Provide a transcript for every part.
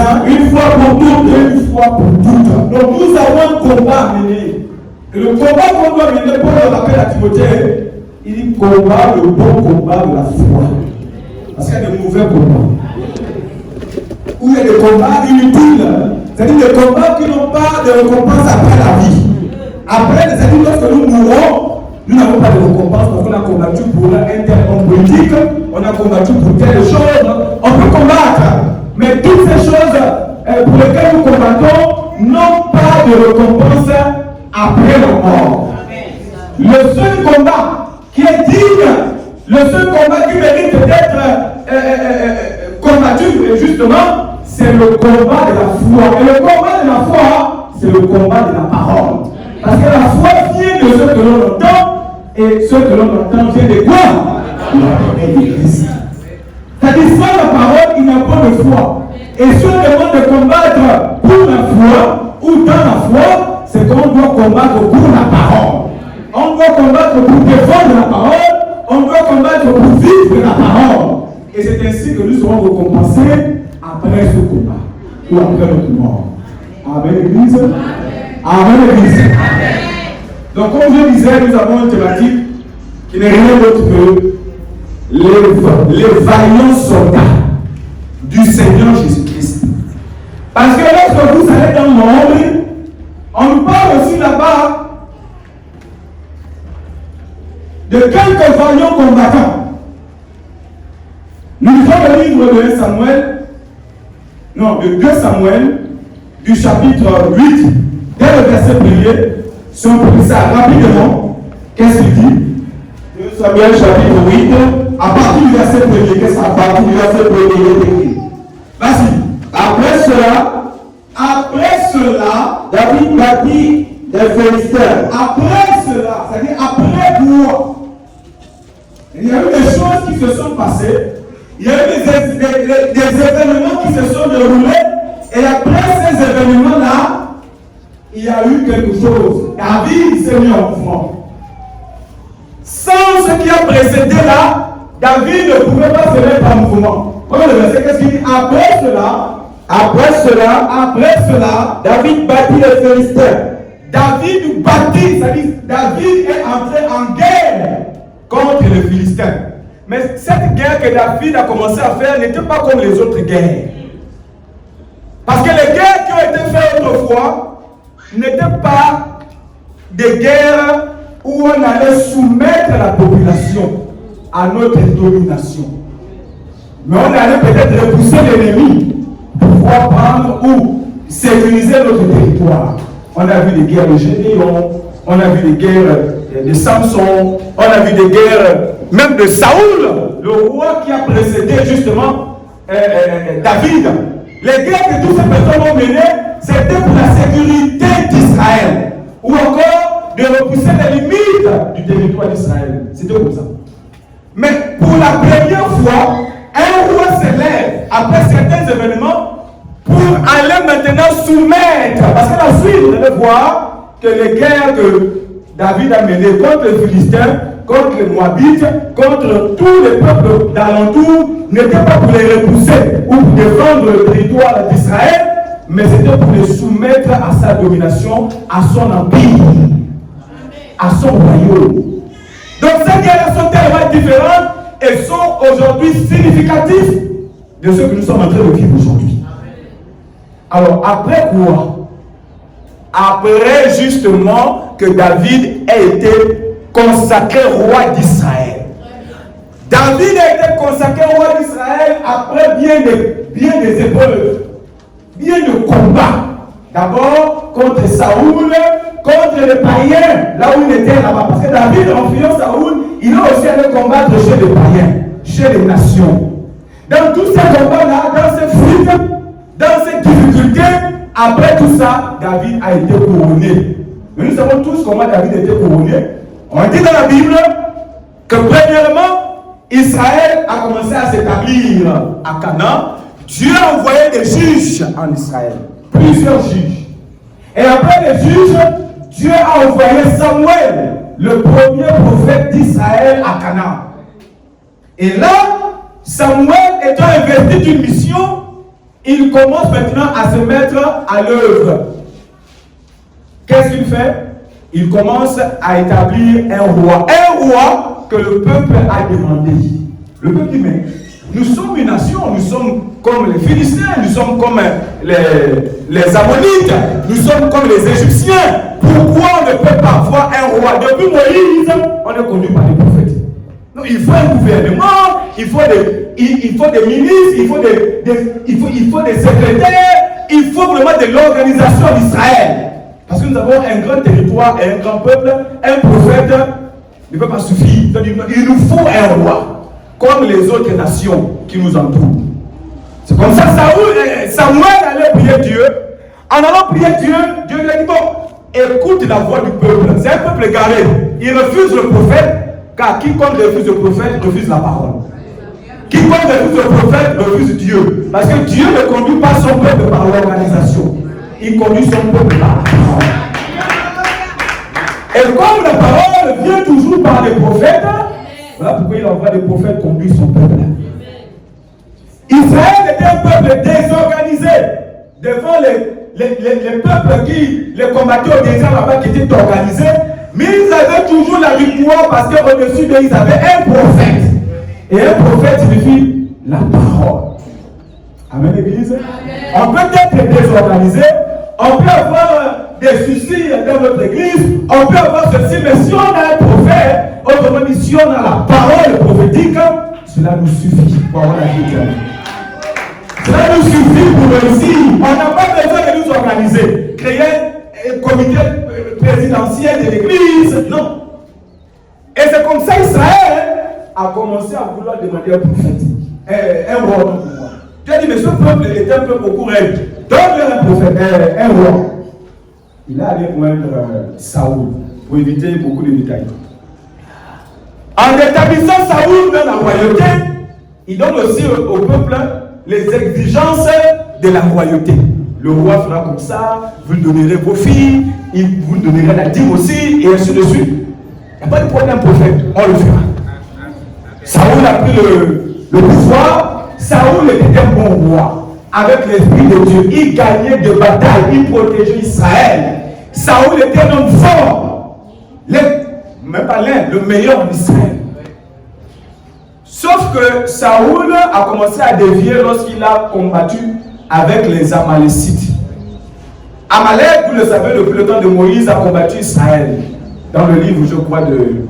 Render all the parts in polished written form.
hein? Une fois pour toutes. Une fois pour toutes. Donc nous avons un combat à mener. Et le combat qu'on doit mener, Paul le rappelle à Timothée, il dit combat le bon combat de la foi. Parce qu'il y a des mauvais combats. Ou il y a des combats inutiles. C'est-à-dire des combats qui n'ont pas de récompense après la vie. Après, c'est-à-dire lorsque nous mourons, nous n'avons pas de récompense parce qu'on a combattu pour un tel homme politique, on a combattu pour telle chose. On peut combattre, mais toutes ces choses pour lesquelles nous combattons n'ont pas de récompense après la mort. Le seul combat qui est digne, le seul combat qui mérite d'être combattu, justement, c'est le combat de la foi. Et le combat de la foi, c'est le combat de la parole. Parce que la foi vient de ce que l'on entend, et ce que l'on entend vient de quoi? La parole de Christ. C'est-à-dire, sans la parole, il n'y a pas de foi. Et si on demande de combattre pour la foi, ou dans la foi, c'est qu'on doit combattre pour la parole. On doit combattre pour défendre la parole, on doit combattre pour vivre la parole. Et c'est ainsi que nous serons récompensés après ce combat, ou après notre mort. Amen, l'Église. Amen, l'Église. Donc, comme je disais, nous avons une thématique qui n'est rien d'autre que les vaillants soldats du Seigneur Jésus-Christ. Parce que lorsque vous allez dans le monde, on nous parle aussi là-bas de quelques vaillants combattants. Nous lisons le livre de 2 Samuel, du chapitre 8, dès le verset 1er. Si on peut ça rapidement, qu'est-ce qu'il dit? 2 Samuel chapitre 8, à partir du verset 1er, qu'est-ce à partir du verset 1er, il est écrit. Vas-y. Après cela, David bâtit des Philistins. Après cela, c'est-à-dire après quoi? Il y a eu des choses qui se sont passées, il y a eu des événements qui se sont déroulés, et après ces événements-là, il y a eu quelque chose. David s'est mis en mouvement. Sans ce qui a précédé là, David ne pouvait pas se mettre en mouvement. Voilà le verset, qu'est-ce qu'il dit? Après cela, David bâtit les Philistins. David bâtit, c'est-à-dire David est entré en guerre contre les Philistins. Mais cette guerre que David a commencé à faire n'était pas comme les autres guerres. Parce que les guerres qui ont été faites autrefois n'étaient pas des guerres où on allait soumettre la population à notre domination. Mais on allait peut-être repousser l'ennemi pour pouvoir prendre ou sécuriser notre territoire. On a vu des guerres de Gédéon, on a vu des guerres de Samson, on a vu des guerres même de Saoul, le roi qui a précédé justement David. Les guerres que toutes ces personnes ont menées, c'était pour la sécurité d'Israël, ou encore de repousser les limites du territoire d'Israël. C'était comme ça. Mais pour la première fois, un roi s'élève après certains événements pour aller maintenant soumettre. Parce que la suite, vous allez voir que les guerres que David a menées contre les Philistins, contre les Moabites, contre tous les peuples d'alentour, n'étaient pas pour les repousser ou pour défendre le territoire d'Israël, mais c'était pour les soumettre à sa domination, à son empire, à son royaume. Donc ces guerres sont tellement différentes et sont aujourd'hui significatives de ce que nous sommes en train de vivre aujourd'hui. Alors après quoi? Après justement que David ait été consacré roi d'Israël. David a été consacré roi d'Israël après bien des épreuves, bien de combats. D'abord contre Saoul, contre les païens, là où il était là-bas. Parce que David, en fuyant Saoul, il a aussi allé combattre chez les païens, chez les nations. Dans tous ces combats-là, dans ces fuites, dans ces difficultés, après tout ça, David a été couronné. Mais nous savons tous comment David a été couronné. On dit dans la Bible que premièrement, Israël a commencé à s'établir à Canaan. Dieu a envoyé des juges en Israël, plusieurs juges. Et après les juges, Dieu a envoyé Samuel, le premier prophète d'Israël à Canaan. Et là, Samuel étant investi d'une mission, il commence maintenant à se mettre à l'œuvre. Qu'est-ce qu'il fait? Il commence à établir un roi que le peuple a demandé. Le peuple dit, mais nous sommes une nation, nous sommes comme les Philistins, nous sommes comme les Ammonites, nous sommes comme les Égyptiens. Pourquoi on ne peut pas avoir un roi? Depuis Moïse, on est conduit par les prophètes. Non, il faut un gouvernement, il faut des ministres, il faut des secrétaires, il faut vraiment de l'organisation d'Israël. Parce que nous avons un grand territoire et un grand peuple, un prophète ne peut pas suffire. Il nous faut un roi, comme les autres nations qui nous entourent. C'est comme ça Samuel allait prier Dieu. En allant prier Dieu, Dieu lui a dit, bon, écoute la voix du peuple. C'est un peuple égaré. Il refuse le prophète, car quiconque refuse le prophète refuse la parole. Quiconque refuse le prophète refuse Dieu. Parce que Dieu ne conduit pas son peuple par l'organisation. Il conduit son peuple par la parole. Et comme la parole vient toujours par les prophètes, voilà pourquoi il envoie des prophètes conduire son peuple. Israël était un peuple désorganisé devant les peuples qui les combattaient au désert là-bas qui étaient organisés, mais ils avaient toujours la victoire parce qu'au-dessus d'eux, ils avaient un prophète. Et un prophète signifie la parole. Amen, l'église. On peut être désorganisé, on peut avoir des soucis dans notre église, on peut avoir ceci, mais si on a un prophète, autrement dit, si on a la parole prophétique, cela nous suffit pour avoir la vie éternelle. Cela nous suffit pour réussir. On n'a pas besoin de nous organiser, créer un comité présidentiel de l'église, non. Et c'est comme ça Israël a commencé à vouloir demander un prophète, un roi. Tu as dit, mais ce peuple est un peuple beaucoup raide. Donne-leur un prophète, un roi. Il a allé joindre Saoul pour éviter beaucoup de détails. En établissant Saoul dans la royauté, il donne aussi au peuple les exigences de la royauté. Le roi fera comme ça, vous donnerez vos filles, vous donnerez la dîme aussi, et ainsi de suite. Il n'y a pas de problème, prophète, on le fera. Saoul a pris le pouvoir. Saoul était un bon roi. Avec l'esprit de Dieu, il gagnait des batailles, il protégeait Israël. Saoul était un homme fort, même pas l'un, le meilleur en Israël. Sauf que Saoul a commencé à dévier lorsqu'il a combattu avec les Amalécites. Amalek, vous le savez, depuis le temps de Moïse, a combattu Israël. Dans le livre, je crois, de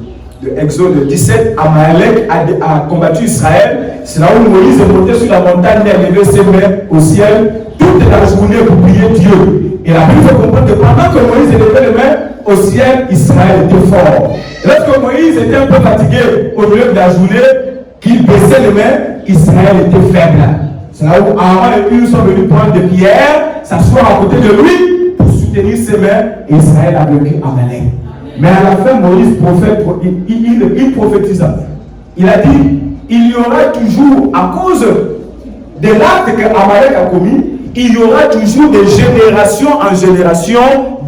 Exode 17, Amalek a combattu Israël. C'est là où Moïse est monté sur la montagne et a levé ses mains au ciel toute la journée pour prier Dieu. Et la Bible fait comprendre que pendant que Moïse levait les mains au ciel, Israël était fort. Et lorsque Moïse était un peu fatigué au milieu de la journée, qu'il baissait les mains, Israël était faible. C'est là où Aaron et Hur sont venus prendre des pierres, s'asseoir à côté de lui pour soutenir ses mains, et Israël a vaincu Amalek. Mais à la fin, Moïse prophète, il prophétisa. Il a dit, il y aura toujours, à cause de l'acte que Amalek a commis, il y aura toujours de génération en génération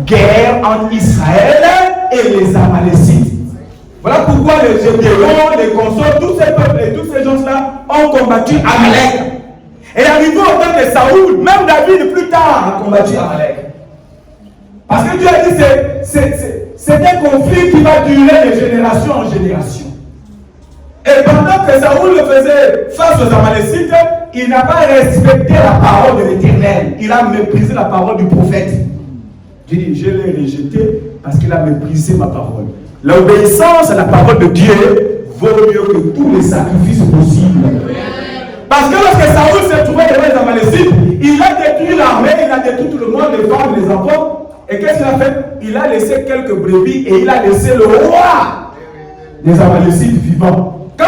guerre entre Israël et les Amalécites. Voilà pourquoi les Gédéons, les consorts, tous ces peuples et tous ces gens-là ont combattu Amalek. Et arrivé au temps de Saoul, même David plus tard a combattu Amalek. Parce que Dieu a dit c'est un conflit qui va durer de génération en génération. Et pendant que Saoul le faisait face aux Amalécites, il n'a pas respecté la parole de l'Éternel. Il a méprisé la parole du prophète. J'ai dit, je l'ai rejeté parce qu'il a méprisé ma parole. L'obéissance à la parole de Dieu vaut mieux que tous les sacrifices possibles. Parce que lorsque Saoul s'est trouvé devant les Amalécites, il a détruit l'armée, il a détruit tout le monde, les femmes, les enfants. Et qu'est-ce qu'il a fait? Il a laissé quelques brebis et il a laissé le roi des Amalécites vivants. Quand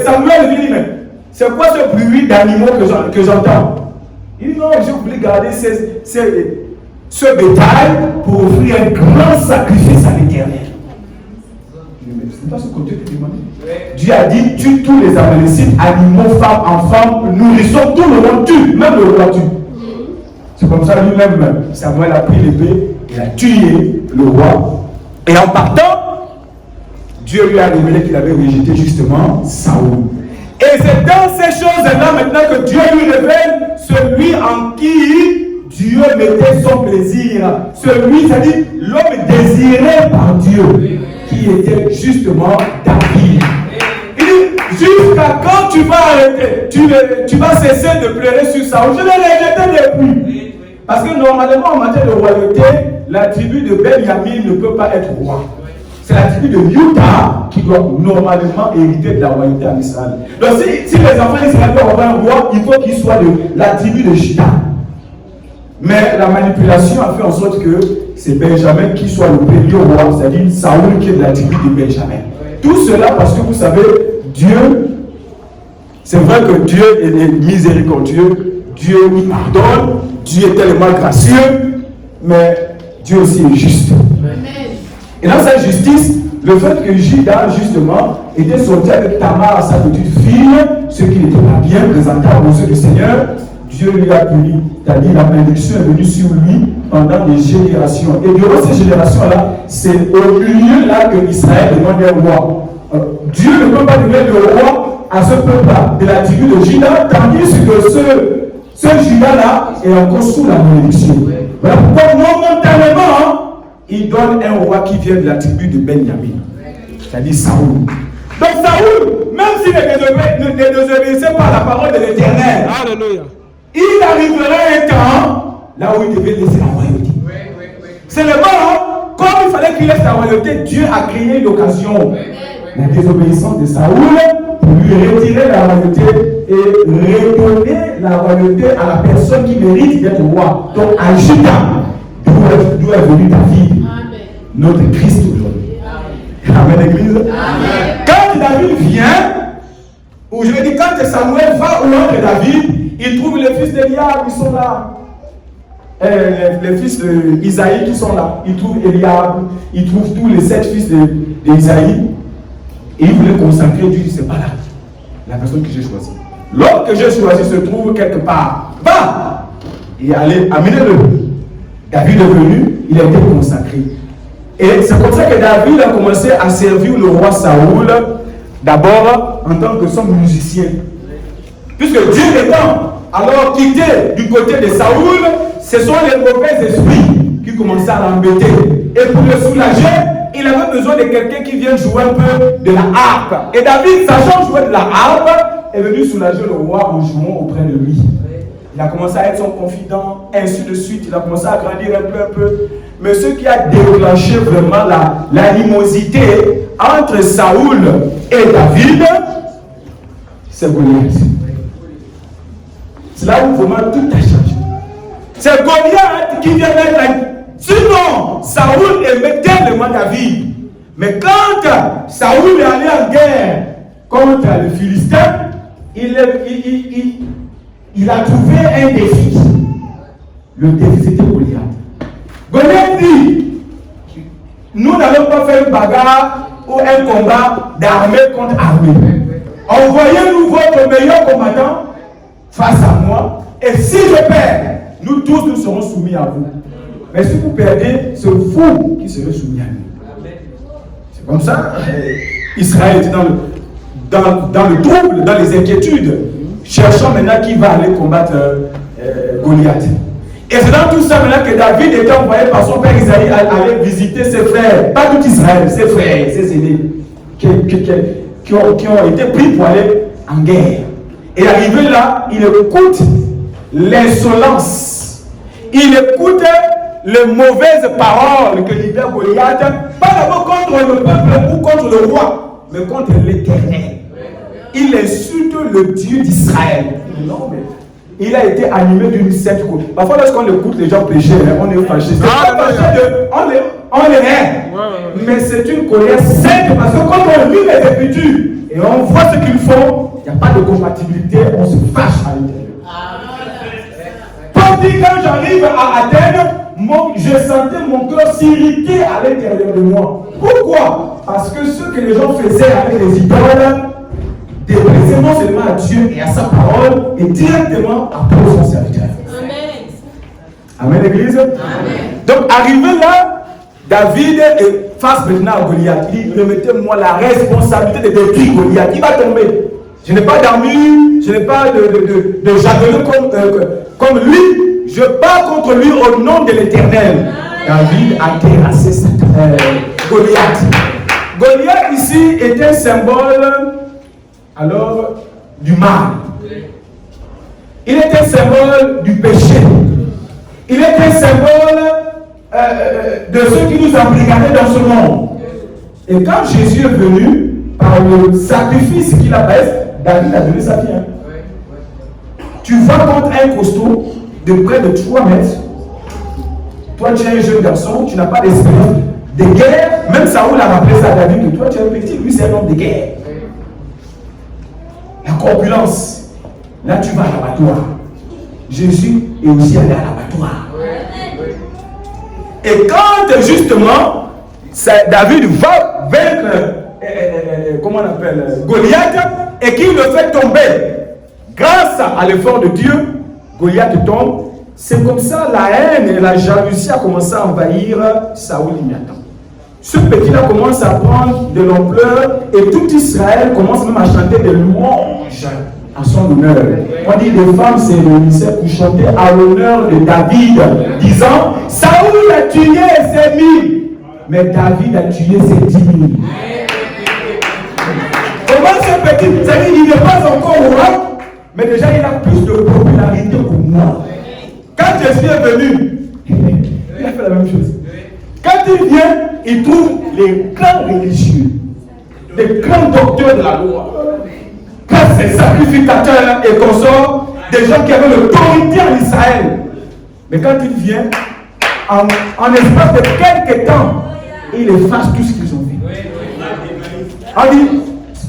Samuel dit, mais c'est quoi ce bruit d'animaux que j'entends? Il dit, non, j'ai oublié de garder ce bétail pour offrir un grand sacrifice à l'Éternel. C'est pas ce côté que tu demandes. Dieu a dit, tue tous les Amalécites, animaux, femmes, enfants, nourrissons, tout le monde tue, même le roi tue. C'est comme ça lui-même, Samuel a pris l'épée, il a tué le roi. Et en partant, Dieu lui a révélé qu'il avait rejeté justement Saoul. Et c'est dans ces choses-là maintenant que Dieu lui révèle celui en qui Dieu mettait son plaisir. Celui, c'est-à-dire l'homme désiré par Dieu, qui était justement David. Il dit, jusqu'à quand tu vas arrêter, tu vas cesser de pleurer sur Saoul. Je l'ai rejeté depuis. Parce que normalement, en matière de royauté, la tribu de Benjamin ne peut pas être roi. C'est la tribu de Juda qui doit normalement hériter de la royauté en Israël. Donc si les enfants d'Israël doivent avoir un roi, il faut qu'il soit de la tribu de Juda. Mais la manipulation a fait en sorte que c'est Benjamin qui soit le premier roi, c'est-à-dire Saoul qui est de la tribu de Benjamin. Tout cela parce que vous savez, Dieu, c'est vrai que Dieu est miséricordieux, Dieu nous pardonne, Dieu est tellement gracieux, mais Dieu aussi est juste. Et dans sa justice, le fait que Juda, justement, était sorti avec Tamar, sa petite fille, ce qui n'était pas bien présentable aux yeux du Seigneur, Dieu lui a puni. C'est-à-dire la malédiction est venue sur lui pendant des générations. Et durant ces générations-là, c'est au milieu là que Israël demande un roi. Dieu ne peut pas donner le roi à ce peuple-là, de la tribu de Juda, tandis que ce Juda-là est encore sous la malédiction. Voilà pourquoi momentanément, il donne un roi qui vient de la tribu de Benjamin, c'est-à-dire Saoul. Donc Saoul, même s'il ne désobéissait pas à la parole de l'Éternel, Alléluia, il arriverait un temps là où il devait laisser la royauté. Seulement, comme il fallait qu'il laisse la royauté, Dieu a créé l'occasion. La désobéissance de Saoul pour lui retirer la royauté et redonner la royauté à la personne qui mérite d'être roi. Donc à Juda, d'où est venu David, notre Christ aujourd'hui. Amen, Église. Amen. Quand David vient, ou je veux dire, quand Samuel va au nom de David, il trouve les fils d'Eliab qui sont là. Les fils d'Isaïe qui sont là. Il trouve Eliab, il trouve tous les 7 fils d'Isaïe. Et il voulait consacrer Dieu, c'est pas là. La personne que j'ai choisie. L'homme que j'ai choisi se trouve quelque part. Va! Et allez, amenez-le. David est venu, il a été consacré. Et c'est comme ça que David a commencé à servir le roi Saoul, d'abord en tant que son musicien. Puisque Dieu étant alors quitté du côté de Saoul, ce sont les mauvais esprits qui commençaient à l'embêter. Et pour le soulager, il avait besoin de quelqu'un qui vienne jouer un peu de la harpe. Et David, sachant jouer de la harpe, est venu soulager le roi en jouant auprès de lui. Il a commencé à être son confident, ainsi de suite. Il a commencé à grandir un peu. Mais ce qui a déclenché vraiment l'animosité entre Saoul et David, c'est Goliath. C'est là où vraiment tout a changé. C'est Goliath qui vient mettre la... Sinon, Saoul aimait tellement David. Mais quand Saoul est allé en guerre contre les Philistins, il a trouvé un défi. Le défi, c'était Goliath. Goliath dit, nous n'allons pas faire une bagarre ou un combat d'armée contre armée. Envoyez-nous votre meilleur combattant face à moi. Et si je perds, nous tous nous serons soumis à vous. Mais si vous perdez, c'est vous qui serez soumis à nous. C'est comme ça. Israël était dans le trouble, dans les inquiétudes, cherchant maintenant qui va aller combattre Goliath. Et c'est dans tout ça maintenant que David était envoyé par son père Isaïe à aller visiter ses frères, pas tout Israël, ses frères, ses aînés, qui ont été pris pour aller en guerre. Et arrivé là, il écoute l'insolence, il écoute les mauvaises paroles que libère Goliath, pas d'abord contre le peuple ou contre le roi, mais contre l'Éternel. Il insulte le Dieu d'Israël. Non, mais il a été animé d'une secte. Parfois, lorsqu'on écoute les gens pécher, on est fâché. On est rien. Mais c'est une colère sainte parce que quand on lit les Écritures et on voit ce qu'ils font, il n'y a pas de compatibilité, on se fâche à l'intérieur. Tandis quand j'arrive à Athènes, je sentais mon cœur s'irriter à l'intérieur de moi. Pourquoi? Parce que ce que les gens faisaient avec les idoles déplaisait non seulement à Dieu et à sa parole, et directement à son serviteur. Amen. Amen, Église. Amen. Donc, arrivé là, David est face maintenant à Goliath. Il dit, remettez-moi la responsabilité de détruire Goliath. Il va tomber. Je n'ai pas d'armure, je n'ai pas de javelot comme lui. Je bats contre lui au nom de l'Éternel. David a terrassé Goliath. Goliath ici est un symbole alors du mal. Il est un symbole du péché. Il est un symbole de ceux qui nous embrigadaient dans ce monde. Et quand Jésus est venu, par le sacrifice qu'il a fait, David a donné sa vie. Tu vas contre un costaud de près de 3 mètres. Toi, tu es un jeune garçon, tu n'as pas d'expérience de guerre. Même Saoul a rappelé ça à David que toi, tu es un petit, lui, c'est un homme de guerre. La corpulence. Là, tu vas à l'abattoir. Jésus est aussi allé à l'abattoir. Et quand, justement, David va vaincre, comment on appelle, Goliath, et qu'il le fait tomber, grâce à l'effort de Dieu, Goliath tombe. C'est comme ça la haine et la jalousie a commencé à envahir Saoul et Nathan. Ce petit-là commence à prendre de l'ampleur et tout Israël commence même à chanter des louanges à son honneur. On dit les femmes se réunissaient pour chanter à l'honneur de David, disant Saoul a tué ses 1000, mais David a tué ses 10 000. Comment ce petit, c'est-à-dire il n'est pas encore roi, mais déjà il a plus de popularité que moi. Quand Jésus est venu, il a fait la même chose. Quand il vient, il trouve les grands religieux, les grands docteurs de la loi, quand ces sacrificateurs et consorts, des gens qui avaient l'autorité en Israël. Mais quand il vient, en espace de quelques temps, il efface tout ce qu'ils ont fait. On dit,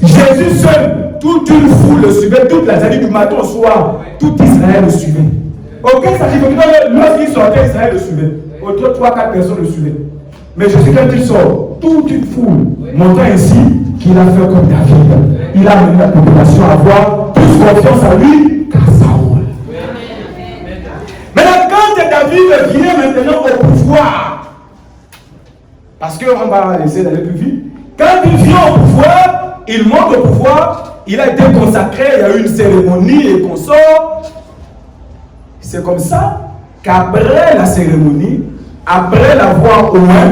Jésus seul, toute une foule le suivait, toute la journée du matin au soir, tout Israël le suivait. Aucun sacrificateur, lorsqu'il sortait, Israël le suivait. Autour, 3-4 personnes le suivaient. Mais Jésus, quand il sort, toute une foule, montrant ainsi qu'il a fait comme David. Il a amené la population à avoir plus confiance en lui qu'à Saoul. Maintenant, quand David vient maintenant au pouvoir, parce qu'on va essayer d'aller plus vite, quand il vient au pouvoir, il monte au pouvoir, il a été consacré, il y a eu une cérémonie et qu'on sort. C'est comme ça qu'après la cérémonie, après l'avoir au moins,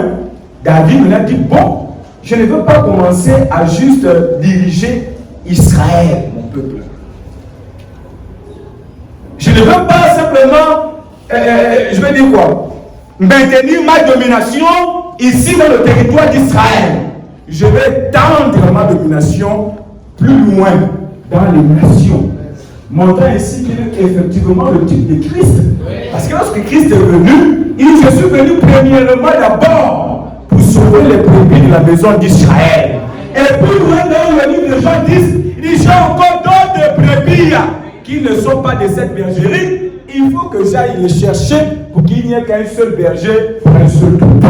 David me a dit, bon, je ne veux pas commencer à juste diriger Israël, mon peuple. Je ne veux pas simplement, je vais dire quoi, maintenir ma domination ici dans le territoire d'Israël. Je vais tendre ma domination plus loin dans les nations. Montrant ainsi qu'il est effectivement le type de Christ. Parce que lorsque Christ est venu, il dit, je suis venu premièrement d'abord pour sauver les brebis de la maison d'Israël. Et plus loin dans le livre de Jean 10, il dit, j'ai encore d'autres brebis qui ne sont pas de cette bergerie. Il faut que j'aille les chercher pour qu'il n'y ait qu'un seul berger pour un seul troupeau.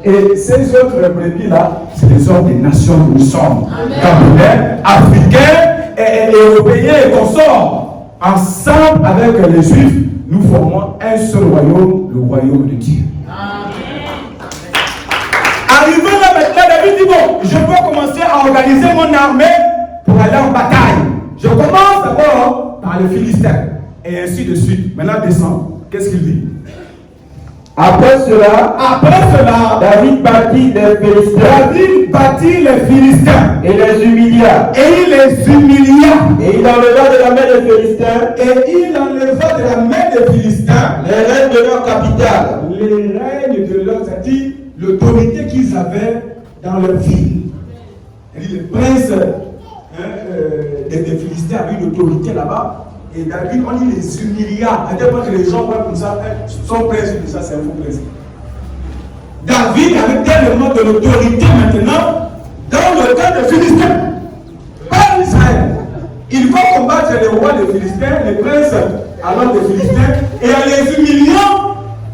Et ces autres brebis-là, c'est les hommes des nations que nous sommes. Camerounais, Africains, et Européens et consorts, ensemble avec les Juifs, nous formons un seul royaume, le royaume de Dieu. Arrivé là maintenant, David dit, bon, je peux commencer à organiser mon armée pour aller en bataille. Je commence d'abord par les Philistins, et ainsi de suite. Maintenant, descend. Qu'est-ce qu'il dit? Après cela, David bâtit les Philistins. Et les humilia. Et il enleva de la main des Philistins. Les règnes de leur capitale. Les règnes de leur, c'est-à-dire l'autorité qu'ils avaient dans leur ville. Les princes des Philistins avaient une autorité là-bas. Et David, on dit les humilia. À tel point que les gens voient comme ça, son prince, tout ça, c'est un faux prince. David avait tellement de l'autorité maintenant dans le camp des Philistins. Pas Israël. Il faut combattre les rois des Philistins, les princes alors des Philistins, et en les humiliant,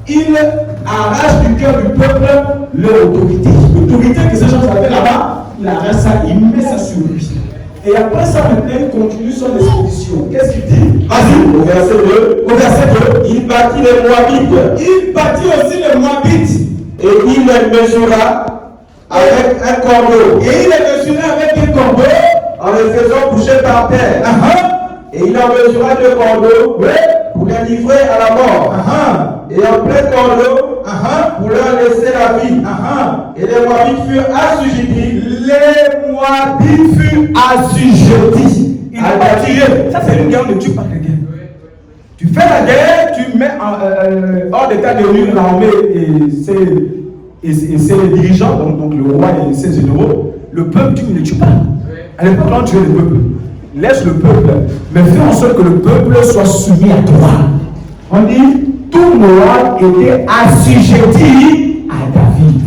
il arrache du cœur du peuple leur autorité. L'autorité que ces gens avaient là-bas, il arrache ça, il met ça sur lui. Et après ça, maintenant, il continue son expédition. Qu'est-ce qu'il dit? Vas-y, au verset 2. Il bâtit les Moabites. Il bâtit aussi les Moabites. Et il les mesura avec un corbeau. Et il les mesura avec un corbeau. en les faisant coucher par terre. Et il en mesura 2 cordeaux pour les livrer à la mort. Et en plein cordeau pour leur laisser la vie. Et les Moabites furent assujettis. Les Moabites furent assujettis. Il n'a pas tiré. Ça, c'est une guerre, on ne tue pas quelqu'un. Tu fais la guerre, tu mets hors d'état de nuire l'armée et ses dirigeants, donc le roi et ses généraux. Le peuple, tu ne le tues pas. À l'époque, on tuait le peuple. Laisse le peuple, mais fais en sorte que le peuple soit soumis à toi. On dit, tout Moab était assujetti à David.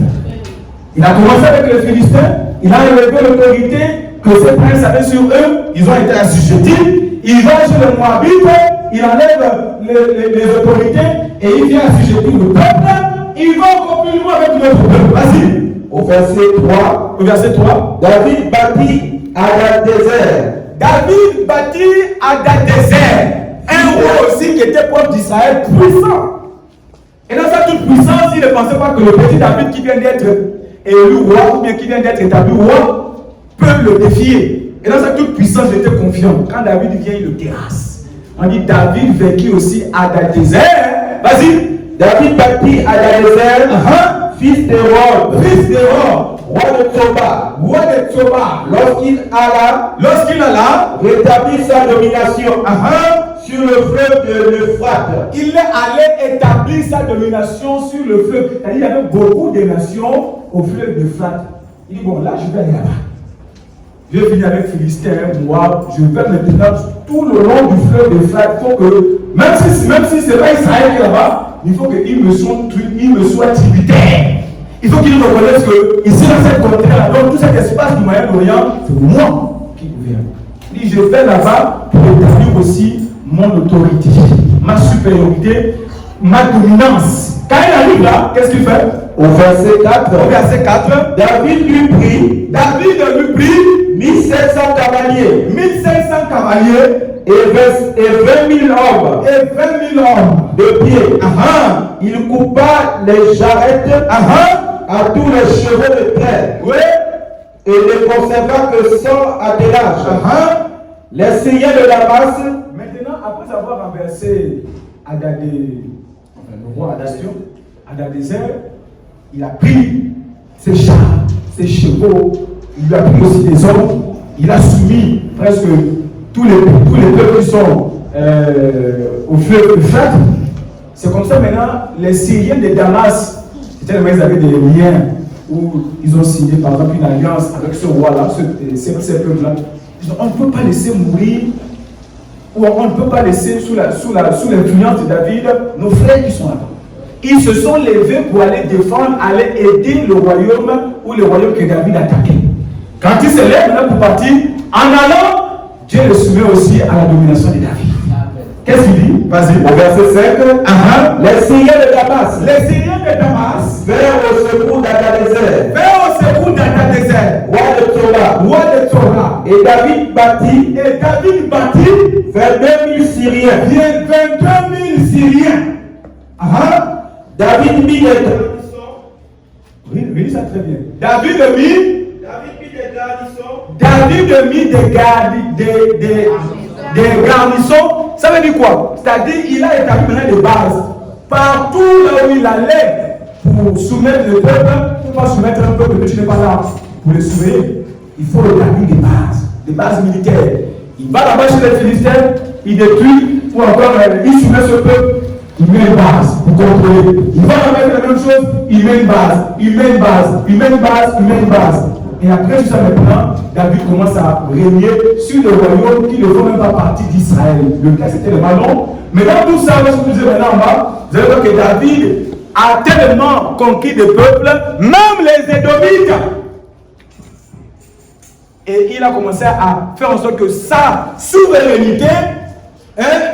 Il a commencé avec les Philistins, il a élevé l'autorité que ses princes avaient sur eux, ils ont été assujettis, il va chez les Moabites, il enlève les autorités et il vient assujettir le peuple, il va encore plus loin avec notre peuple. Vas-y. Au verset 3, David bâtit Hadadezer. David bâtit Hadadezer, un roi aussi qui était proche d'Israël, puissant. Et dans sa toute puissance, il ne pensait pas que le petit David qui vient d'être élu roi, ou bien qui vient d'être établi roi, peut le défier. Et dans sa toute puissance, il était confiant. Quand David vient, il le terrasse. On dit David vécut aussi Hadadezer. Vas-y. David bâtit Hadadezer, fils d'Hérod, roi de Tsoba, lorsqu'il alla rétablir sa domination sur le fleuve de l'Euphrate. Il est allé établir sa domination sur le fleuve. Il y avait beaucoup de nations au fleuve d'Euphrate. Il dit bon, là je vais aller là-bas. Je vais finir avec Philistin, moi, je vais maintenant tout le long du fleuve d'Euphrate. Il faut que, même si c'est pas Israël qui est là-bas, il faut qu'il me soit tributaire. Il faut qu'ils reconnaissent que ici dans cette contrée-là, dans tout cet espace du Moyen-Orient, c'est moi qui gouverne. Il dit, je vais là-bas pour établir aussi mon autorité, ma supériorité, ma dominance. Quand il arrive là, qu'est-ce qu'il fait? Au verset 4, David lui prit 1700 cavaliers. 1500 cavaliers. Et 20 000 hommes. De pied. Il coupa les jarrettes à tous les chevaux de trait. Et ne conserva que 100 attellages. Les seigneurs de Damas. Maintenant, après avoir renversé le roi Hadadezer, il a pris ses chars, ses chevaux, il a pris aussi des hommes, il a soumis presque tous les peuples qui sont au fleuve Euphrate. C'est comme ça maintenant, les Syriens de Damas, c'était ils avaient des liens où ils ont signé par exemple une alliance avec ce roi-là, ces peuples-là. On ne peut pas laisser mourir, ou on ne peut pas laisser sous l'influence de David nos frères qui sont là-bas. Ils se sont levés pour aller défendre, aller aider le royaume ou le royaume que David attaquait. Quand ils se lèvent là pour partir, en allant, Dieu le soumet aussi à la domination de David. Qu'est-ce qu'il dit? Vas-y. Au verset 5, les seigneurs de Damas vinrent au secours d'Hadadezer, roi de Tsoba. Et David bâtit 22 000 Syriens. 22 000 Syriens. David mit des garnisons. Oui, ça très bien. David mit des garnisons. Ça veut dire quoi? C'est-à-dire il a établi maintenant des bases. Partout là où il allait pour soumettre le peuple, pour ne pas soumettre un peuple que tu n'es pas là pour le soumettre, il faut établir des bases militaires. Il va là-bas chez les Philistins, il détruit, ou encore il soumet ce peuple, il met une base pour contrôler. Il va là-bas faire la même chose, il met une base. Et après tout ça maintenant, David commence à régner sur le royaume qui ne font même pas partie d'Israël. Le cas c'était le Malon. Mais dans tout ça, lorsque vous êtes maintenant en bas, vous allez voir que David a tellement conquis des peuples, même les Édomites. Et il a commencé à faire en sorte que sa souveraineté,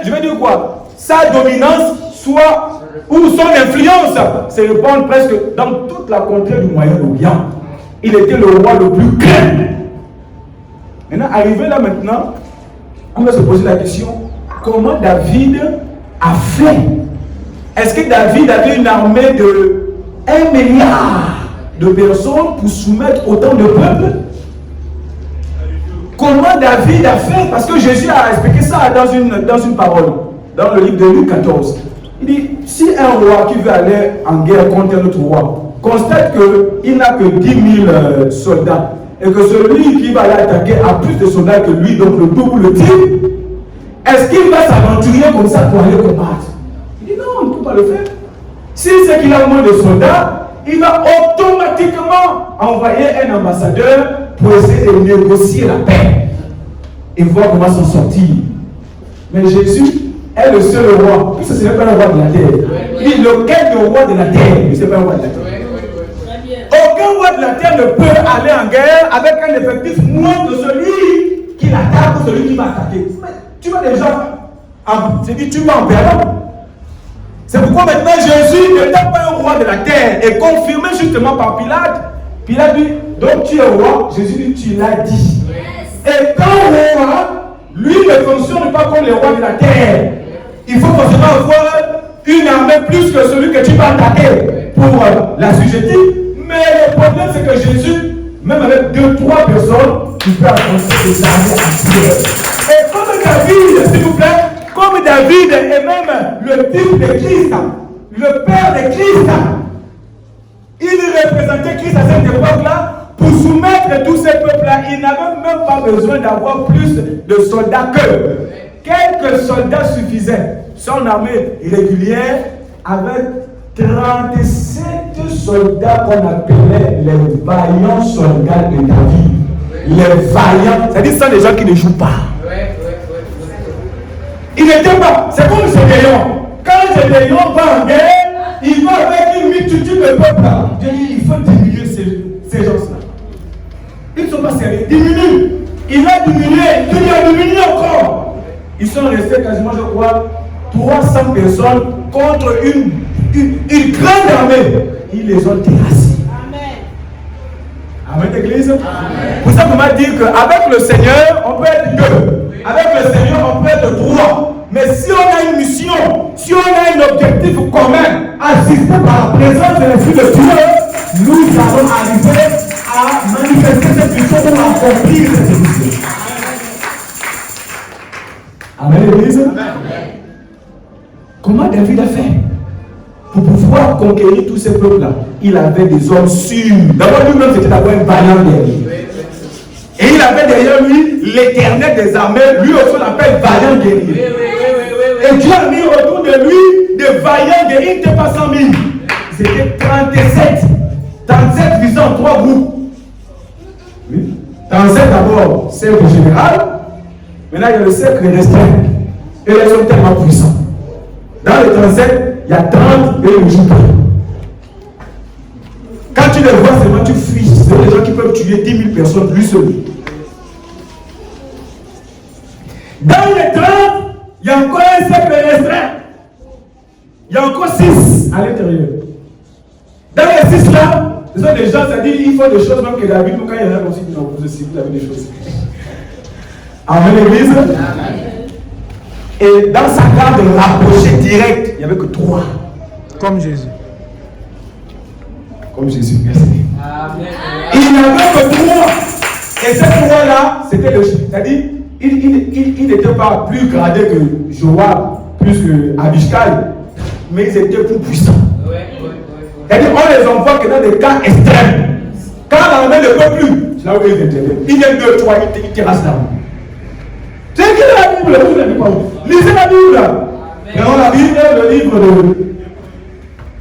je vais dire quoi, sa dominance soit, ou son influence, se répande presque dans toute la contrée du Moyen-Orient. Il était le roi le plus craint. Maintenant, arrivé là maintenant, on va se poser la question, comment David a fait? Est-ce que David avait une armée de 1 milliard de personnes pour soumettre autant de peuples? comment David a fait, parce que Jésus a expliqué ça dans une parole, dans le livre de Luc 14. Il dit, si un roi qui veut aller en guerre contre un autre roi, constate qu'il n'a que 10 000 soldats, et que celui qui va l'attaquer a plus de soldats que lui, donc le double, le triple, est-ce qu'il va s'aventurer comme ça pour aller combattre? Il dit non, on ne peut pas le faire. Si c'est qu'il a moins de soldats, il va automatiquement envoyer un ambassadeur pour essayer de négocier la paix et voir comment s'en sortir. Mais Jésus est le seul roi, puisque ce n'est pas le roi de la terre. Il dit lequel est le roi de la terre? Ce n'est pas le roi de la terre. Aucun roi de la terre ne peut aller en guerre avec un effectif moins que celui qui l'attaque ou celui qui va attaquer. Tu vas déjà, c'est dit, tu vas en perdant. C'est pourquoi maintenant Jésus n'était pas un roi de la terre et confirmé justement par Pilate. Pilate dit, donc tu es roi. Jésus dit, tu l'as dit. Et quand roi, lui ne fonctionne pas comme les rois de la terre. Il faut forcément avoir une armée plus que celui que tu vas attaquer pour l'assujettir. Mais le problème c'est que Jésus, même avec 2-3 personnes, il peut affronter des armées entières. Et comme David, s'il vous plaît, comme David est même le type de Christ, le père de Christ, il représentait Christ à cette époque-là pour soumettre tous ces peuples-là. Il n'avait même pas besoin d'avoir plus de soldats qu'eux. Quelques soldats suffisaient. Son armée régulière avec 37 soldats qu'on appelait les vaillants soldats de David. Les vaillants, c'est-à-dire ça, les gens qui ne jouent pas. Il n'était pas, c'est comme Gédéon. Quand Gédéon va en guerre, il va avec une multitude de peuples. Dieu dit, il faut diminuer ces gens-là. Ils ne sont pas sérieux. Diminue. Il a diminué, il a diminué encore. Ils sont restés quasiment, je crois, 300 personnes contre une grande armée. Ils les ont terrassés. Amen, Église. Pour ça, on m'a dit qu'avec le Seigneur, on peut être deux. Avec le Seigneur, on peut être trois. Mais si on a une mission, si on a un objectif commun, assisté par la présence de l'Esprit de Dieu, nous allons arriver à manifester cette mission pour accomplir cette mission. Amen, Église. Comment David a fait pour pouvoir conquérir tous ces peuples-là? Il avait des hommes sûrs. D'abord, lui-même, c'était d'abord un vaillant guerrier. Et il avait derrière lui l'Éternel des armées. Lui aussi, on l'appelle vaillant guerrier. Et Dieu a mis autour de lui des vaillants guerriers. Il n'était pas 100 000. C'était 37. 37 visant en 3 groupes. Oui. 37 d'abord, cercle général. Maintenant, il y a le cercle restreint. Et les sont tellement puissants. Dans le 37, il y a 30 et ils ne jouent pas. Quand tu les vois seulement, tu fuis. C'est des gens qui peuvent tuer 10 000 personnes, lui seul. Dans les 30, il y a encore un cercle restreint. Il y a encore 6 à l'intérieur. Dans les 6 là, ce sont des gens, c'est-à-dire il faut des choses même que David, quand il y en a aussi qui n'ont pas aussi, il avait des choses. Amen, l'église. Et dans sa garde rapprochée directe, il n'y avait que 3. Comme Jésus. Comme Jésus, merci. Amen. Il n'y avait que 3. Et ces 3-là, c'était le chef. C'est-à-dire, il n'était pas plus gradé que Joab, plus que Abishai, mais ils étaient plus puissants. C'est-à-dire, on les envoie que dans des cas extrêmes. Quand l'armée ne peut plus, c'est là où ils interviennent. Il y a 2, 3, ils terrassent l'armée. C'est écrit dans la Bible, vous n'avez pas vu. Lisez la Bible. Prenons la Bible, le livre de.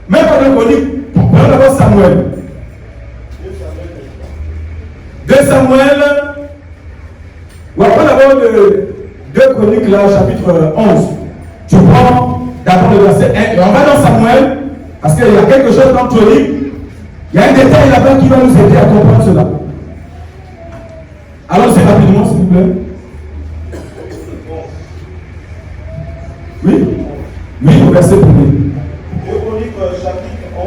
Même pas de chronique. Prenons d'abord Samuel. 2 Samuel. On va prendre d'abord le 2 Chroniques, là, chapitre 11. Tu prends d'abord le verset 1. Et on va dans Samuel, parce qu'il y a quelque chose dans Chronique. Il y a un détail là-bas qui va nous aider à comprendre cela. Allons-y rapidement, s'il vous plaît. Oui? Oui, au verset 1er. 2 Chroniques, chapitre 11,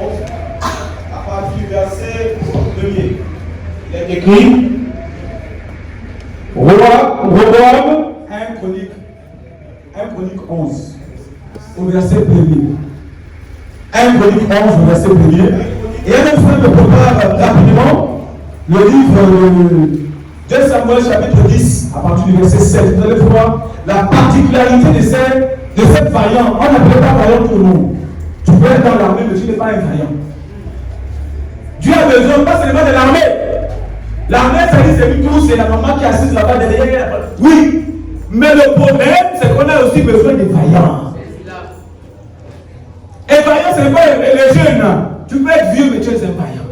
à partir du verset 1er. Il est écrit Roboam, 1 Chronique 11, au verset 1er. 1 Chronique 11, au verset 1er. Et un frère me prépare rapidement le livre 2 Samuel chapitre 10, à partir du verset 7, vous allez voir la particularité de cette vaillant. On n'appelle pas vaillant tout le monde. Tu peux être dans l'armée, mais tu n'es pas un vaillant. Dieu a besoin pas seulement de l'armée. L'armée, ça dit c'est lui tout, c'est la maman qui est assise là-bas derrière. Oui, mais le problème, c'est qu'on a aussi besoin des vaillants. Et vaillant, ce n'est pas les jeunes. Tu peux être vieux, mais tu es un vaillant.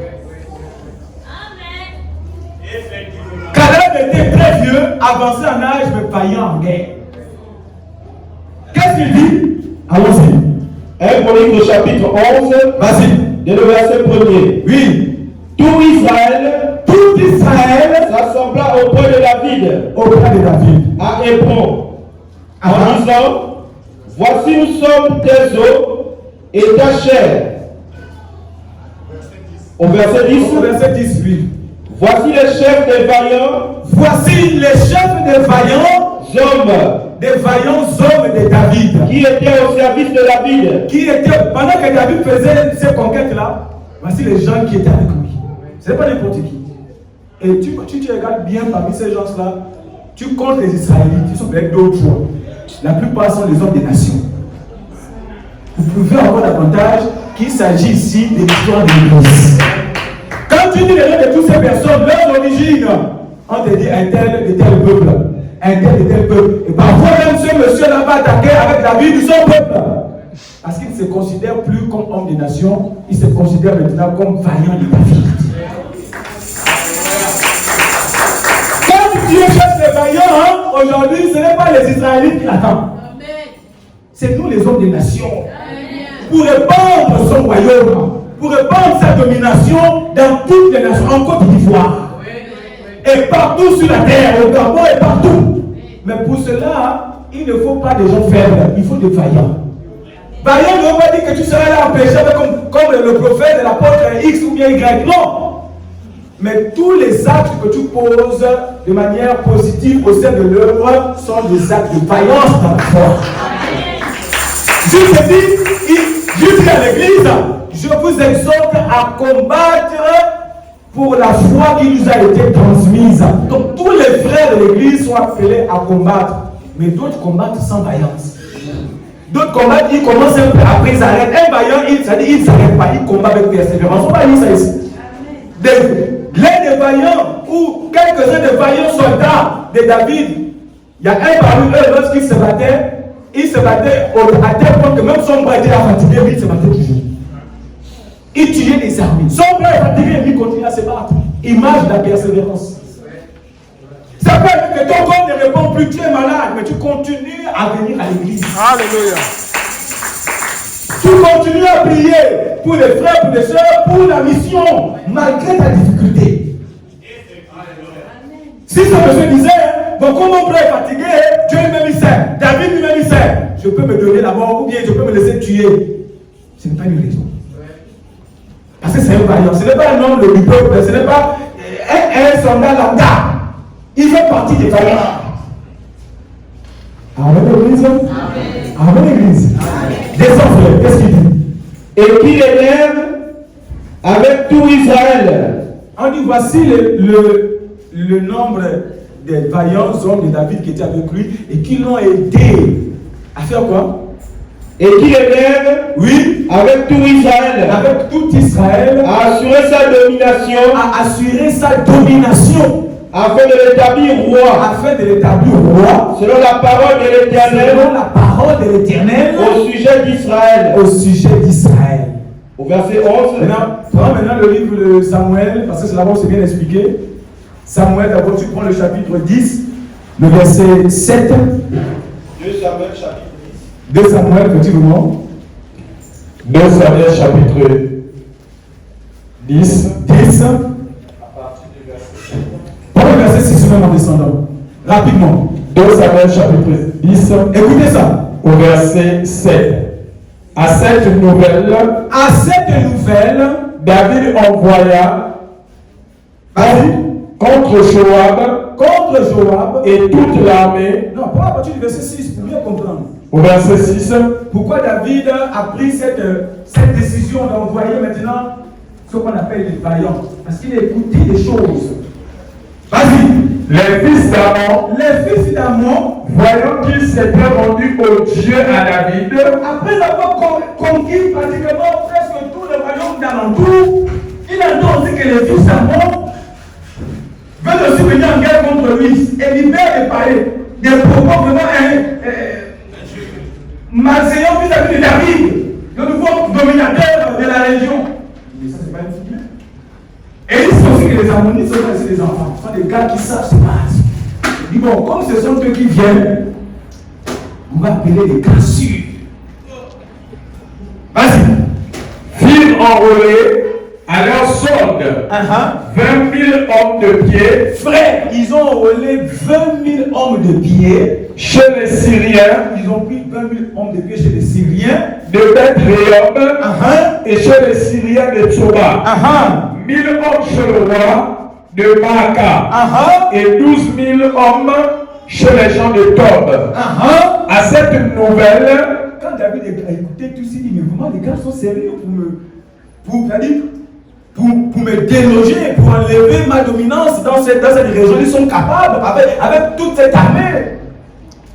Caleb était très vieux, avancé en âge, mais vaillant en guerre. Qu'est-ce qu'il dit? Allons-y. 1 Chroniques chapitre 11, vas-y. dès le verset 1er. Oui. Tout Israël s'assembla auprès de David, à Hébron, en disant, voici nous sommes tes os et ta chair. Au verset 10. Au verset 10, oui. Voici les chefs des vaillants. Voici les chefs des vaillants hommes. Des vaillants hommes de David. Qui étaient au service de David. Qui étaient, pendant que David faisait ces conquêtes-là, voici les gens qui étaient avec lui. Ce n'est pas n'importe qui. Et tu regardes bien parmi ces gens-là, tu comptes les Israélites, ils sont peut-être d'autres fois. La plupart sont les hommes des nations. Vous pouvez avoir davantage qu'il s'agit ici de l'histoire de l'Église. Quand tu dis les noms de toutes ces personnes, leur origine, on te dit un tel de tel peuple, un tel de tel peuple. Et parfois même ce monsieur-là va attaquer avec David du son peuple. Parce qu'il ne se considère plus comme homme des nations, il se considère maintenant comme vaillant de David. Quand Dieu cherche les vaillants, aujourd'hui, ce n'est pas les Israélites qui l'attendent. C'est nous les hommes des nations. Pour répandre son royaume, pour répandre sa domination dans toutes les nations, en Côte d'Ivoire. Et partout sur la terre, au Gabon et partout. Mais pour cela, il ne faut pas des gens faibles, il faut des vaillants. Vaillant ne veut pas dire que tu seras là en péché comme le prophète de l'apôtre X ou bien Y. Non. Mais tous les actes que tu poses de manière positive au sein de l'œuvre sont des actes de vaillance dans la foi. Je dis à l'église, je vous exhorte à combattre pour la foi qui nous a été transmise. Donc tous les frères de l'église sont appelés à combattre. Mais d'autres combattent sans vaillance. D'autres combattent, ils commencent un peu, après ils arrêtent. Un vaillant, il ne s'arrête pas, il combat avec persévérance. On va lire ça ici. L'un des vaillants, ou quelques-uns des vaillants soldats de David, il y a un parmi eux, lorsqu'il se battait, il se battait à tel point que même son bras était fatigué, mais il se battait toujours. Il tuait les armées. Son bras est fatigué, mais il continue à se battre. Image de la persévérance. Ça peut être que ton corps ne répond plus, tu es malade, mais tu continues à venir à l'église. Alléluia. Tu continues à prier pour les frères, pour les sœurs, pour la mission, malgré ta difficulté. Si ce monsieur disait, donc quand mon frère est fatigué, Dieu lui-même il sait, David lui-même il sait, je peux me donner la mort ou bien je peux me laisser tuer. Ce n'est pas une raison. Parce que c'est un vaillant, ce n'est pas un homme du peuple, ce n'est pas un soldat lambda. Il fait partie des vaillants. Amen l'église. Amen l'église. Descends frère, qu'est-ce qu'il dit? Et qui élève avec tout Israël. On dit voici le nombre des vaillants hommes de David qui étaient avec lui et qui l'ont aidé à faire quoi? Et qui élève, oui, avec tout Israël, à assurer sa domination, afin de l'établir roi, selon la parole de l'Éternel, au sujet d'Israël. Au verset 11. Prends maintenant le livre de Samuel, parce que c'est là-bas où c'est bien expliqué. Samuel, d'abord tu prends le chapitre 10, le verset 7. 2 Samuel chapitre 10. 2 Samuel, effectivement. 2 Samuel chapitre 10. 10. À partir du verset 7. Prends le verset 6 même en descendant. Rapidement. 2 Samuel chapitre 10. Écoutez ça. Au verset 7. À cette nouvelle, David envoya contre Joab et toute l'armée. Non, pas à partir du verset 6 pour bien comprendre. Au verset 6. Pourquoi David a pris cette décision d'envoyer maintenant ce qu'on appelle les vaillants? Parce qu'il a écouté des choses. Vas-y. Les fils d'Ammon, voyant qu'ils s'étaient rendus au Dieu à David, après avoir conquis pratiquement presque tout le royaume d'alentour, il entend aussi que les fils d'Ammon veulent aussi venir en guerre contre lui et libèrent des propos vraiment malséants vis-à-vis de David, le nouveau dominateur de la région. Mais ça, c'est pas une figure. Et ils savent aussi que les Ammonites sont aussi des enfants. Ce sont des gars qui savent se battre. Il dit bon, comme ce sont eux qui viennent, on va appeler les gars sûrs. Vas-y. firent enrôler à leur solde 20 000 hommes de pied. Frère, ils ont enrôlé 20 000 hommes de pied chez les Syriens. Ils ont pris 20 000 hommes de pied chez les Syriens de Beth-Réhob et chez les Syriens de Tsoba. 1000 hommes chez le roi de Maaka et 12 000 hommes chez les gens de Tob. À cette nouvelle, quand David a écouté tout ça, il dit mais vraiment les gars sont sérieux pour me déloger, pour enlever ma dominance dans cette région. Ils sont capables avec toute cette armée.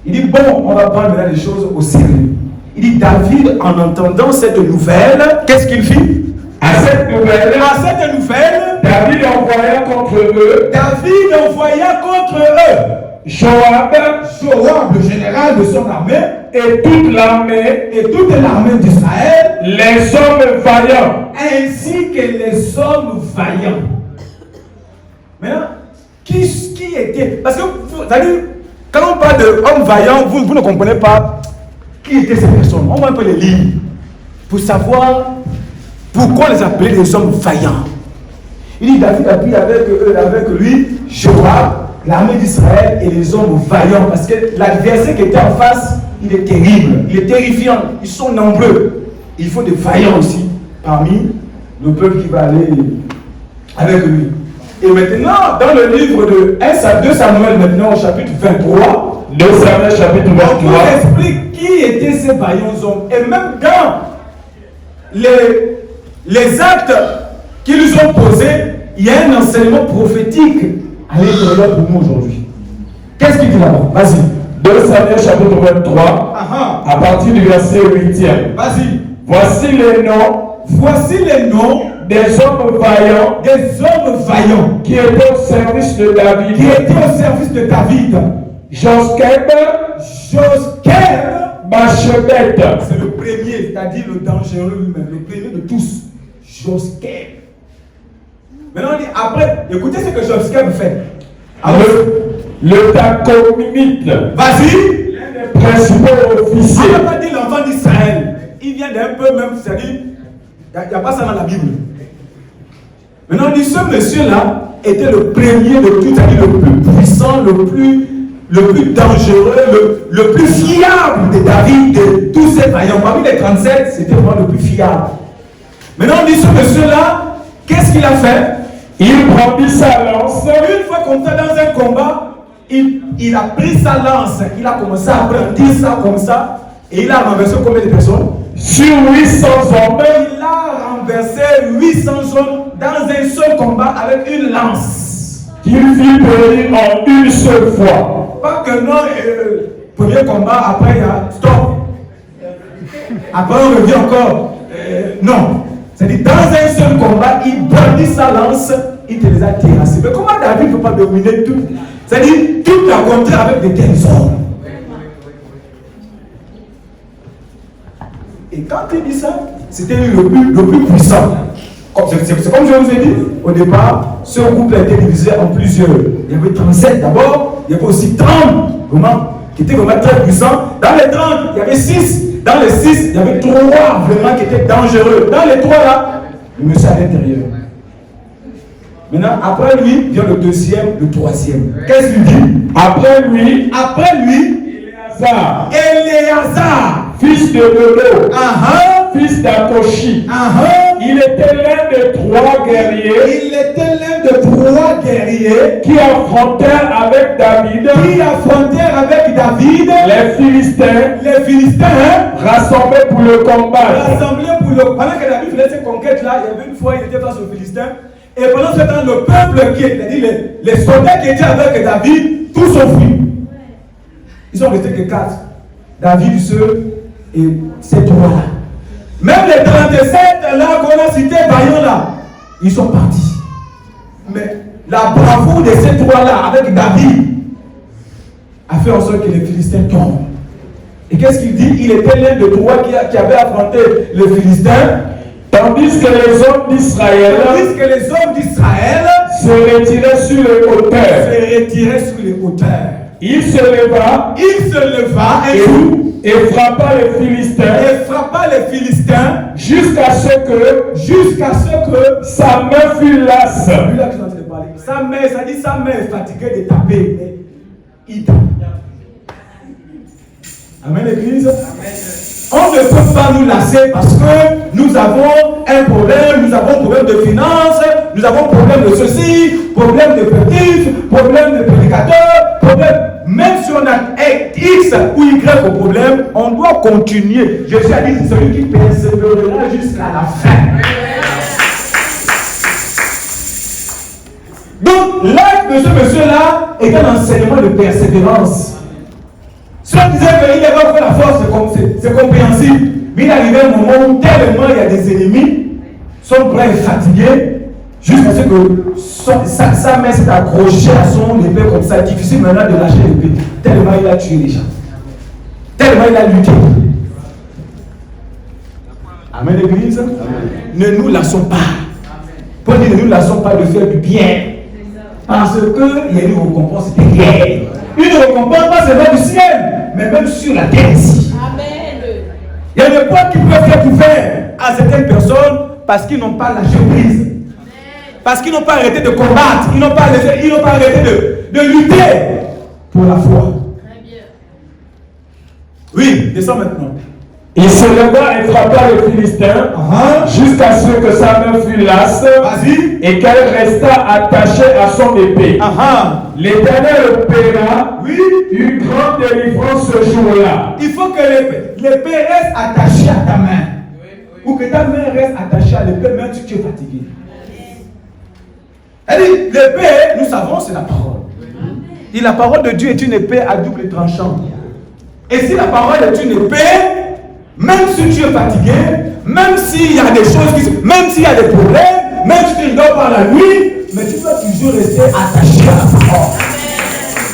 Il dit bon, on va prendre là les choses au sérieux. Il dit David, en entendant cette nouvelle, qu'est-ce qu'il fit? À cette nouvelle, David envoya contre eux. Joab, le général de son armée, et toute l'armée d'Israël, les hommes vaillants, ainsi que les hommes vaillants. Maintenant, qui était? Parce que quand on parle d'hommes vaillants, vous ne comprenez pas qui étaient ces personnes. On va un peu les lire pour savoir pourquoi on les appelait les hommes vaillants. Il dit David a pris avec lui Joab, l'armée d'Israël et les hommes vaillants, parce que l'adversaire qui était en face, il est terrible, il est terrifiant, ils sont nombreux. Il faut des vaillants aussi parmi le peuple qui va aller avec lui. Et maintenant, dans le livre de 2 Samuel, maintenant au chapitre 23, 2 Samuel chapitre 23, on explique qui étaient ces vaillants hommes. Et même dans les actes qu'ils ont posés, il y a un enseignement prophétique à l'intérieur pour nous aujourd'hui. Qu'est-ce qu'il dit là-bas? Vas-y. 2 Samuel chapitre 23, à partir du verset 8e. Vas-y. Voici les noms des hommes vaillants qui étaient au service de David. Joskeb, Bachebet. C'est le premier, c'est-à-dire le dangereux lui-même, le premier de tous. Joskeb. Maintenant on dit après, écoutez ce que Joskeb fait. Le Takomite. Vas-y. L'un des principaux officiers. On n'a pas dit l'enfant d'Israël. Il vient d'un peu même, c'est-à-dire, il n'y a pas ça dans la Bible. Maintenant, on dit ce monsieur-là était le premier de tout, c'est-à-dire le plus puissant, le plus dangereux, le plus fiable de David, de tous ces vaillants. Parmi les 37, c'était vraiment le plus fiable. Maintenant, on dit ce monsieur-là, qu'est-ce qu'il a fait? Il brandit sa lance. Une fois comme ça, dans un combat, il a pris sa lance, il a commencé à brandir ça comme ça, et il a renversé combien de personnes? Sur 800 hommes. Il a renversé 800 hommes dans un seul combat avec une lance. Qu'il fit périr en une seule fois. Pas que non, premier combat, après il y a stop. Après on revient encore. Non. C'est-à-dire dans un seul combat, il brandit sa lance, il te les a terrassés. Mais comment David ne peut pas dominer tout? C'est-à-dire toute la contrée avec des tels hommes. Et quand il dit ça, c'était le plus puissant. C'est comme je vous ai dit, au départ, ce groupe a été divisé en plusieurs. Il y avait 37 d'abord, il y avait aussi 30, vraiment, qui étaient vraiment très puissants. Dans les 30, il y avait 6. Dans les 6, il y avait 3 vraiment qui étaient dangereux. Dans les 3 là, le monsieur à l'intérieur. Maintenant, après lui, vient le deuxième, le troisième. Qu'est-ce qu'il dit? Après lui, Éléazar, fils de Dodo, fils d'Akoshi. Il était l'un des 3 guerriers. Qui affrontèrent avec David. Les Philistins. Rassemblés pour le combat. Pendant que David faisait ses conquêtes là, il y avait une fois, il était face aux Philistins. Et pendant ce temps, le peuple c'est-à-dire les soldats qui étaient avec David, tous ont fui. Ils sont restés que 4. David seul et ces 3 là. Même les 37 là qu'on a cité, vaillants là, ils sont partis. Mais la bravoure de ces 3 là avec David a fait en sorte que les Philistins tombent. Et qu'est-ce qu'il dit? Il était l'un de 3 qui avait affronté les Philistins. Tandis que les hommes d'Israël se retiraient sur les hauteurs. Il se leva et frappa les Philistins jusqu'à ce que sa main fut lasse. Sa main, ça dit sa main est fatiguée de taper, mais il tape. Amen, l'église. On ne peut pas nous lasser parce que nous avons un problème, nous avons un problème de finances, nous avons un problème de ceci, problème de petit, problème de prédicateur, problème. Même si on a X ou Y au problème, on doit continuer. Jésus a dit, c'est celui qui persévérera jusqu'à la fin. Donc, l'acte de ce monsieur-là est un enseignement de persévérance. Si on disait qu'il avait fait la force, c'est compréhensible. Mais il arrivait un moment où tellement il y a des ennemis, son bras est fatigué, jusqu'à ce que sa main s'est accrochée à son épée comme ça. Difficile maintenant de lâcher l'épée. Tellement il a tué les gens. Tellement il a lutté. Amen, l'église. Ne nous lassons pas. Paul dit ne nous lassons pas de faire du bien. Parce qu'il y a une récompense derrière. Une récompense pas seulement du ciel, mais même sur la terre ici. Amen. Il y a des points qui peuvent être ouverts à certaines personnes parce qu'ils n'ont pas lâché prise. Parce qu'ils n'ont pas arrêté de combattre. Ils n'ont pas arrêté de lutter pour la foi. Très bien. Oui, descends maintenant. Il se leva et frappa les Philistins jusqu'à ce que sa main fût lasse et qu'elle resta attachée à son épée. L'Éternel opéra une grande délivrance ce jour-là. Il faut que l'épée reste attachée à ta main. Ou que ta main reste attachée à l'épée même si tu es fatigué. L'épée, nous savons, c'est la parole. Et la parole de Dieu est une épée à double tranchant. Et si la parole est une épée, même si tu es fatigué, même s'il y a des choses même s'il y a des problèmes, même si tu ne dors pas la nuit, mais tu dois toujours rester attaché à la parole.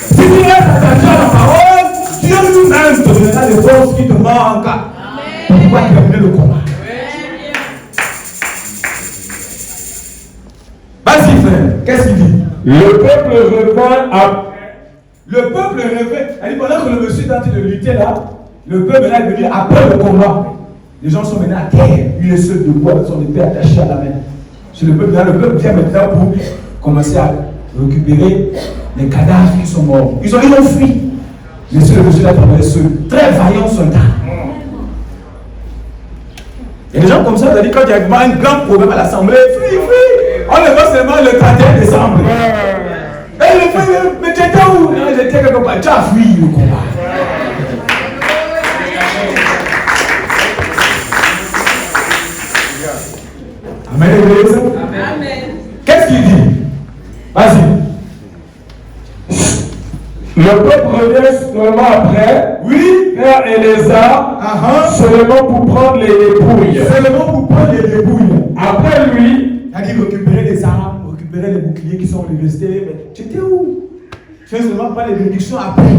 Si tu restes attaché à la parole, Dieu lui-même te donnera les forces qui te manquent pour pouvoir terminer le combat. Vas-y frère, qu'est-ce qu'il dit? Le peuple revint pendant que le monsieur est en train de lutter là, le peuple est venu après le combat. Les gens sont maintenant à terre. Lui est seul debout avec son épée attachée à la main. C'est le peuple vient maintenant pour commencer à récupérer les cadavres qui sont morts. Ils ont fui. Mais c'est le monsieur là travaillé seul. Très vaillant soldat. Il y a des gens comme ça, c'est-à-dire quand il y a un grand problème à l'assemblée, fuis. On le voit seulement le 31 décembre. Et le frère, mais tu étais où? Non, j'étais quelque part. Tu as fui le combat. Amen. Amen. Qu'est-ce qu'il dit? Vas-y. Le peuple revient seulement après. Oui. Vers Éléazar. Seulement pour prendre les dépouilles. Après lui. Il a dit récupérer les armes, récupérer les boucliers qui sont restés. Mais tu étais où? Tu fais seulement pas les bénédictions après.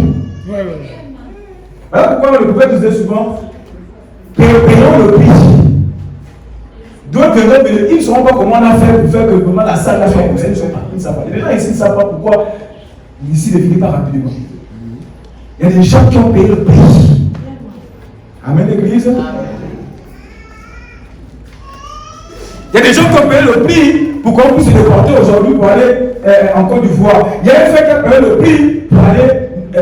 Voilà pourquoi le prophète disait souvent payons le prix. D'autres ils ne sauront pas comment on a fait pour faire que vraiment la salle là soit comme ça. Ils ne savent pas. Les gens ici ne savent pas pourquoi ici ne finit pas rapidement. Il y a des gens qui ont payé le prix. Amen, l'église. Il y a des gens qui ont payé le prix pour qu'on puisse se déporter aujourd'hui pour aller en Côte d'Ivoire. Il y a un frère qui a payé le prix pour aller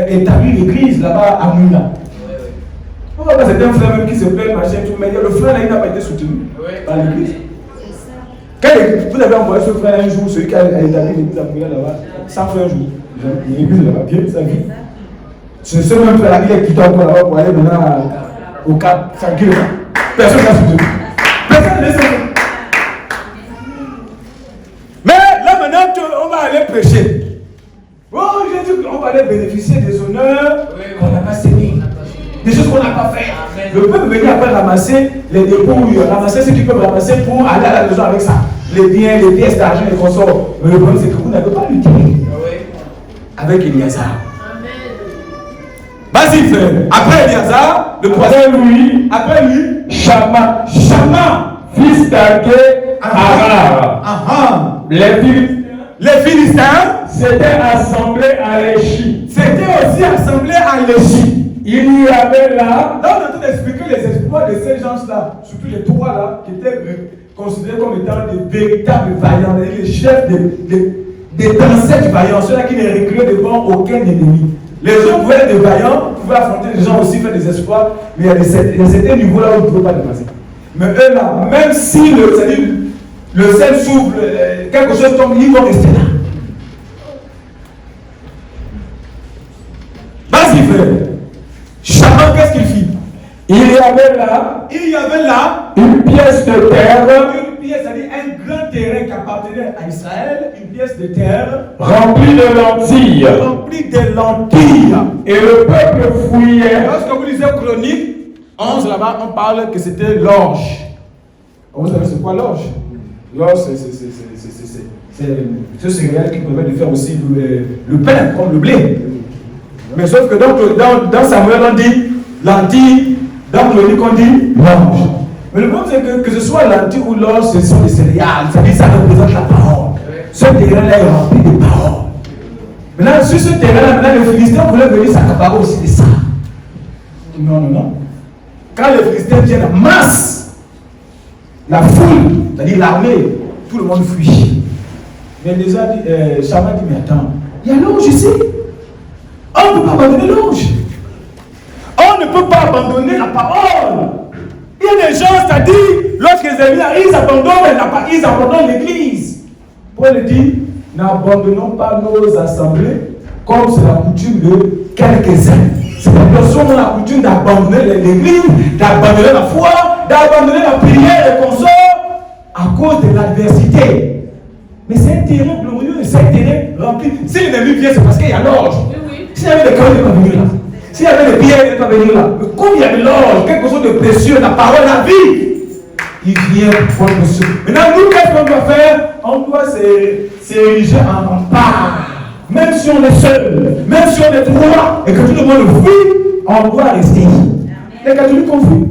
établir l'église là-bas à Mouna. C'est un frère même qui se plaît, machin, tout, mais le frère là, il n'a pas été soutenu par l'église. Quand vous avez envoyé ce frère un jour, celui qui a établi l'église à Mouna là-bas, ça fait un jour. L'église là-bas, bien, ça vit. C'est ce même frère là qui est quitté encore là-bas pour aller maintenant au Cap, tranquille. Personne n'a soutenu. Personne n'a soutenu. Mais débrouillent, ramasser ce qu'ils peuvent ramasser pour aller à la maison avec ça. Les biens, les pièces d'argent, les consorts. Mais le problème, c'est que vous n'avez pas lutté avec Eliazar. Vas-y, frère. Après Eliazar, le troisième, après lui, Shama, fils d'Agé, les Philistins s'étaient assemblés à Léchi. C'était aussi assemblés à Léchi. Il y avait là. Là, on est en train d'expliquer les exploits de ces gens-là, surtout les trois là, qui étaient considérés comme étant des véritables vaillants, les chefs des ancêtres vaillants, ceux-là qui ne reculaient devant aucun ennemi. Les autres pouvaient être des vaillants, pouvaient affronter les gens aussi, faire des exploits, mais il y a certains niveaux là où ils ne pouvaient pas dépasser. Mais eux là, même si le ciel s'ouvre, quelque chose tombe, ils vont rester là. Vas-y, frère. Shama, qu'est-ce qu'il fit? Il y avait là une pièce de terre. Une pièce, c'est-à-dire un grand terrain qui appartenait à Israël, une pièce de terre remplie de lentilles. Et le peuple fouillait. Lorsque vous lisez Chronique 11, là-bas, on parle que c'était l'orge. Vous savez c'est quoi l'orge? L'orge, c'est ce céréal qui permet de faire aussi le pain, comme le blé. Mais sauf que dans Samuel, on dit lentilles, dans Chronique, on dit l'orge. Mais le problème, c'est que ce soit lentilles ou l'orge, ce sont des céréales. C'est-à-dire ça représente la parole. Ce terrain-là est rempli de paroles. Maintenant, sur ce terrain-là, les Philistins voulaient venir s'accaparer aussi de ça. Non. Quand les Philistins viennent en masse, la foule, c'est-à-dire l'armée, tout le monde fuit. Mais déjà, Shama dit, mais attends, il y a l'orge ici. On ne peut pas abandonner l'orge. On ne peut pas abandonner la parole. Il y a des gens, c'est-à-dire, lorsque les ennemis arrivent, ils abandonnent l'église. Paul dit, n'abandonnons pas nos assemblées comme c'est la coutume de quelques-uns. C'est la personne qui a la coutume d'abandonner l'église, d'abandonner la foi, d'abandonner la prière et consorts à cause de l'adversité. Mais c'est un terrain glorieux, c'est un terrain rempli. Si l'ennemi vient, c'est parce qu'il y a l'orge. S'il y avait des cailloux, il ne va pas venir là. S'il y avait des pierres, il ne va pas venir là. Mais comme il y a de l'orge, quelque chose de précieux, la parole, la vie, il vient pour monsieur. Maintenant, nous, qu'est-ce qu'on doit faire? On doit s'ériger en part. Même si on est seul, même si on est trois, et que tout le monde fuit, on doit rester. Les catholiques ont fui.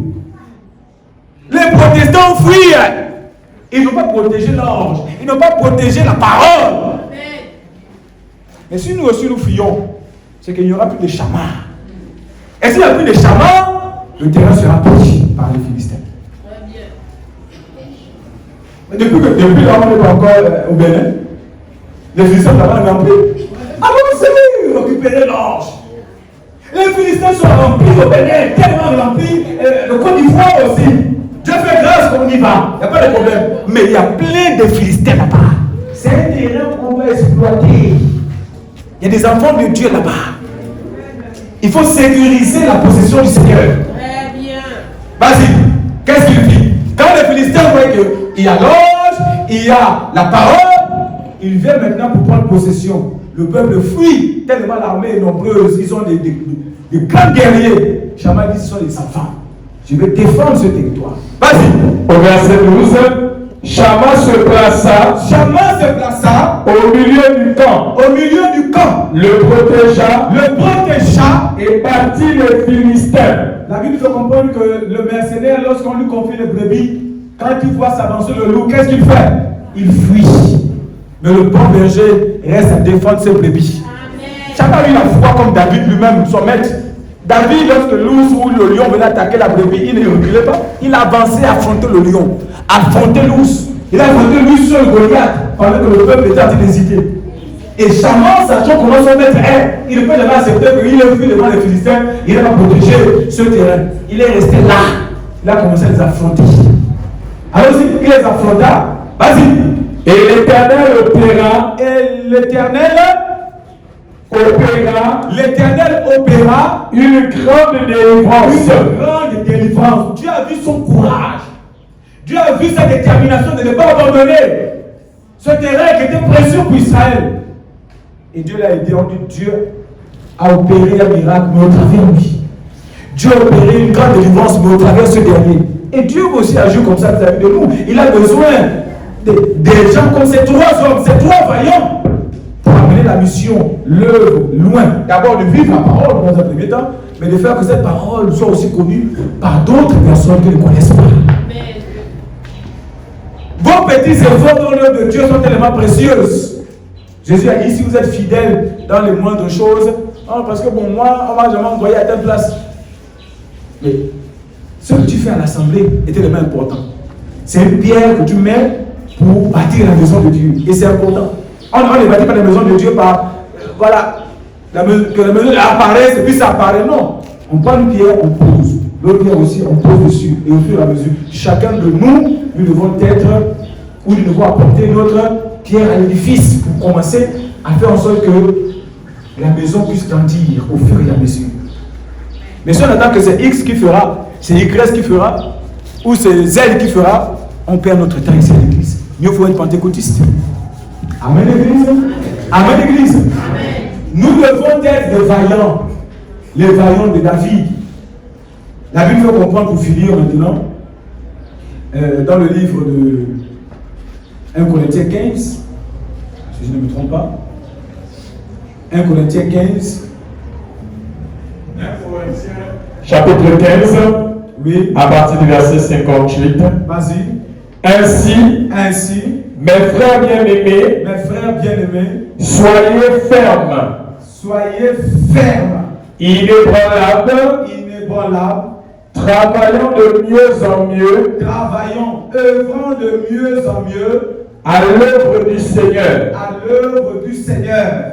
Les protestants fuient. Ils n'ont pas protégé l'orge. Ils n'ont pas protégé la parole. Mais si nous aussi nous fuyons, c'est qu'il n'y aura plus de chamas. Et s'il n'y a plus de chamas, le terrain sera pris par les Philistins. Mais depuis là, on n'est pas encore au Bénin. Les Philistins là-bas n'ont plus. Allons-y, récupérer l'orge. Les Philistins sont remplis au Bénin, tellement remplis. Le Côte d'Ivoire aussi. Dieu fait grâce qu'on y va. Il n'y a pas de problème. Mais il y a plein de Philistins là-bas. C'est un terrain qu'on va exploiter. Il y a des enfants de Dieu là-bas. Il faut sécuriser la possession du Seigneur. Très bien. Vas-y, qu'est-ce qu'il dit? Quand les Philistins voient qu'il y a l'orge, il y a la parole, ils viennent maintenant pour prendre possession. Le peuple fuit, tellement l'armée est nombreuse, ils ont des grands guerriers. Shama dit, ce sont des enfants. Je vais défendre ce territoire. Vas-y. Au verset 12, Shama se plaça au milieu du camp. Le protégea et battit les Philistins. La Bible fait comprendre que le mercenaire, lorsqu'on lui confie les brebis, quand il voit s'avancer le loup, qu'est-ce qu'il fait? Il fuit. Mais le bon berger reste à défendre ses brebis. Chacun a eu la foi comme David lui-même, son maître. David, lorsque l'ours ou le lion venait attaquer la brebis, il ne reculait pas. Il avançait à affronter le lion, affronter l'ours. Il a affronté lui seul Goliath pendant que le peuple était en train d'hésiter. Et Shama, sachant comment son maître est, il ne peut jamais accepter qu'il ait vu devant les Philistins, il n'a pas protégé ce terrain. Il est resté là. Il a commencé à les affronter. Alors, il les affronta. Vas-y. Et l'Éternel opéra. L'Éternel opéra une grande délivrance. Dieu a vu son courage. Dieu a vu sa détermination de ne pas abandonner ce terrain qui était précieux pour Israël. Et Dieu l'a aidé. On dit Dieu a opéré un miracle, mais au travers de lui. Dieu a opéré une grande délivrance, mais au travers de ce dernier. Et Dieu veut aussi agir comme ça vis-à-vis de nous. Il a besoin des gens comme ces 3 hommes, ces 3 vaillants, pour amener la mission, l'œuvre, loin. D'abord de vivre la parole dans un premier temps, mais de faire que cette parole soit aussi connue par d'autres personnes qui ne connaissent pas. Vos petits efforts dans l'œuvre de Dieu sont tellement précieuses. Jésus a dit, si vous êtes fidèles dans les moindres choses, parce que bon, moi, on m'a jamais envoyé à telle place. Mais ce que tu fais à l'assemblée est tellement important. C'est une pierre que tu mets pour bâtir la maison de Dieu. Et c'est important. On ne bâtit pas la maison de Dieu par, voilà, que la maison apparaisse et puis ça apparaît. Non. On prend une pierre, on pose. L'autre pierre aussi, on pose dessus. Et au fur et à mesure, chacun de nous devons être, ou nous devons apporter notre pierre à l'édifice pour commencer à faire en sorte que la maison puisse grandir au fur et à mesure. Mais si on attend que c'est X qui fera, c'est Y qui fera, ou c'est Z qui fera, on perd notre temps ici à l'église. Mieux faut être pentecôtiste. Amen, l'église. Amen, l'église. Nous devons être des vaillants, les vaillants de David. La Bible veut comprendre pour finir maintenant, dans le livre de 1 Corinthiens 15, si je ne me trompe pas, 1 Corinthiens 15, chapitre 15, oui, à partir du verset 58. Vas-y. Ainsi, mes frères bien-aimés, soyez fermes, inébranlables, travaillant de mieux en mieux, œuvrant de mieux en mieux à l'œuvre du Seigneur,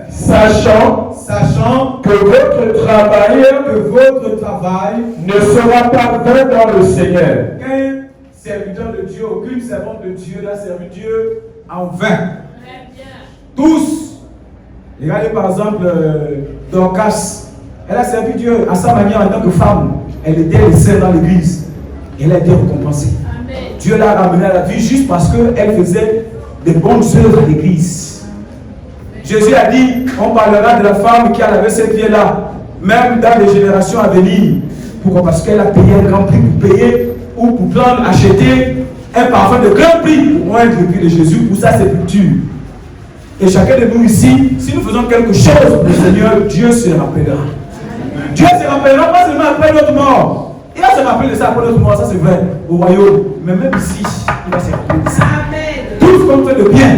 sachant que votre travail ne sera pas vain dans le Seigneur. Aucun serviteur de Dieu, aucune servante de Dieu n'a servi Dieu en vain. Tous. Regardez par exemple Dorcas. Elle a servi Dieu à sa manière en tant que femme. Elle était les sœurs dans l'église. Elle a été récompensée. Amen. Dieu l'a ramenée à la vie juste parce qu'elle faisait des bonnes œuvres à l'église. Jésus a dit, on parlera de la femme qui avait cette vie-là, même dans les générations à venir. Pourquoi? Parce qu'elle a payé un grand prix pour payer ou pour prendre, acheter un parfum de grand prix pour oindre le pied de Jésus pour sa sépulture. Et chacun de nous ici, si nous faisons quelque chose pour le Seigneur, Dieu se rappellera. Amen. Dieu se rappellera pas seulement après notre mort. Il va se rappeler de ça après notre mort, ça c'est vrai, au royaume. Mais même ici, il va se rappeler de ça. Amen. Tout ce qu'on fait de bien,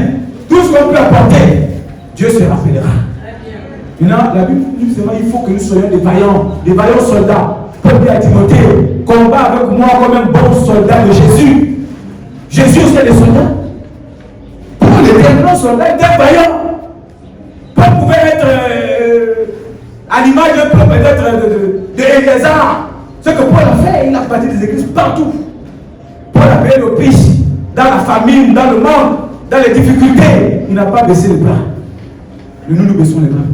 tout ce qu'on peut apporter, Dieu se rappellera. Maintenant, la Bible dit seulement il faut que nous soyons des vaillants soldats. Paul dit à Timothée, combat avec moi comme un bon soldat de Jésus. Jésus aussi des soldats. Paul était un grand soldat, il était vaillant. Paul pouvait être à l'image d'un peu peut-être de Éléazar. Ce que Paul a fait, il a bâti des églises partout. Paul a payé le prix dans la famine, dans le manque, dans les difficultés. Il n'a pas baissé les bras. Mais nous baissons les bras.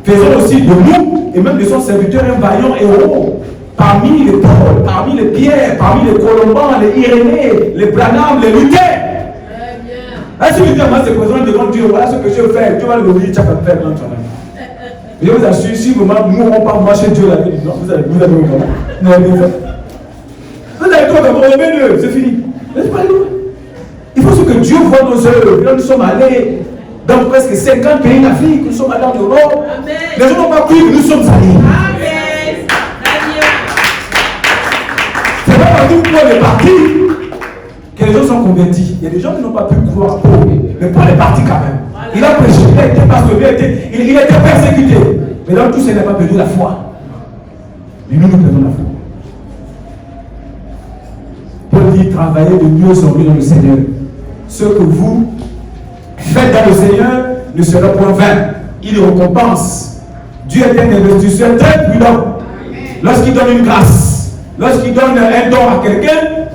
Faisons aussi de nous et même de son serviteur un vaillant héros. Parmi les Paul, parmi les Pierre, parmi les Colombans, les Irénée, les Branham, les Luther. Si vous dites à moi, c'est présent devant Dieu, voilà ce que je fais, Dieu va le dire, tu vas faire dans ton âme. Je vous assure, si vraiment nous n'aurons pas marché Dieu la vie, non, vous allez comment? Vous allez bien faire. Vous allez trouver comment? Revenez, c'est fini. Il faut que Dieu voit nos œuvres. Là, nous sommes allés dans presque 50 pays d'Afrique, nous sommes allés en Europe. Les gens n'ont pas cru que nous sommes allés. Amen. C'est pas partout où Paul est parti que les gens sont convertis. Il y a des gens qui n'ont pas pu croire Paul, mais Paul est parti quand même. Voilà. Il a prêché, il a été passionné, il a été persécuté. Mais dans tout ça, il n'a pas perdu la foi. Mais nous perdons la foi. Paul dit travaillez de mieux en mieux dans le Seigneur. Ce que vous faites dans le Seigneur ne sera point vain. Il récompense. Dieu est un investisseur très prudent. Lorsqu'il donne une grâce, lorsqu'il donne un don à quelqu'un,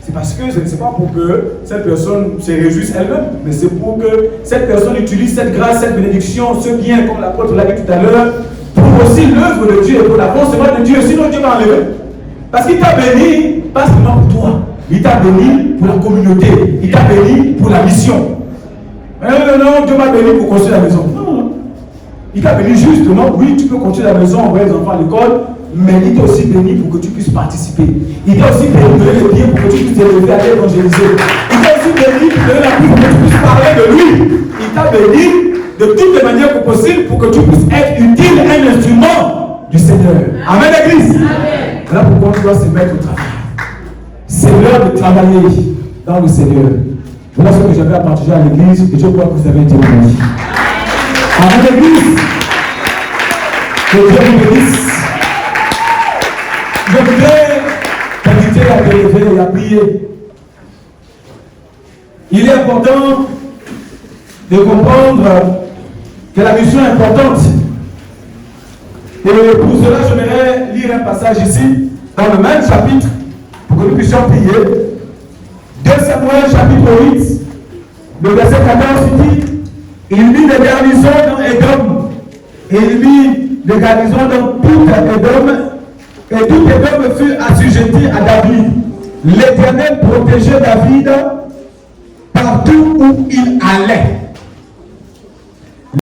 c'est parce que ce n'est pas pour que cette personne se réjouisse elle-même, mais c'est pour que cette personne utilise cette grâce, cette bénédiction, ce bien, comme l'apôtre l'a dit tout à l'heure, pour aussi l'œuvre de Dieu et pour l'avancement de Dieu. Sinon Dieu va enlever. Parce qu'il t'a béni, pas seulement pour toi. Il t'a béni pour la communauté. Il t'a béni pour la mission. Non, Dieu m'a béni pour construire la maison. Non. Il t'a béni justement, oui, tu peux construire la maison, envoyer les enfants à l'école, mais il t'a aussi béni pour que tu puisses participer. Il t'a aussi béni de donner les biens pour que tu puisses t'élever à l'évangéliser. Il t'a aussi béni de donner la vie pour que tu puisses parler de lui. Il t'a béni de toutes les manières possibles pour que tu puisses être utile, un instrument du Seigneur. Amen, l'église. Voilà pourquoi tu dois se mettre au travail. C'est l'heure de travailler dans le Seigneur. Voilà ce que j'avais à partager à l'église et je crois que vous avez été bénis. Amen, l'église. Que Dieu vous bénisse. Je voudrais t'inviter à te lever et à prier. Il est important de comprendre que la mission est importante. Et pour cela, j'aimerais lire un passage ici, dans le même chapitre, pour que nous puissions prier. 2 Samuel chapitre 8, le verset 14 dit: il mit des garnisons dans Édom, et il mit des garnisons dans tout Édom, et tout Édom fut assujetti à David. L'Éternel protégeait David partout où il allait.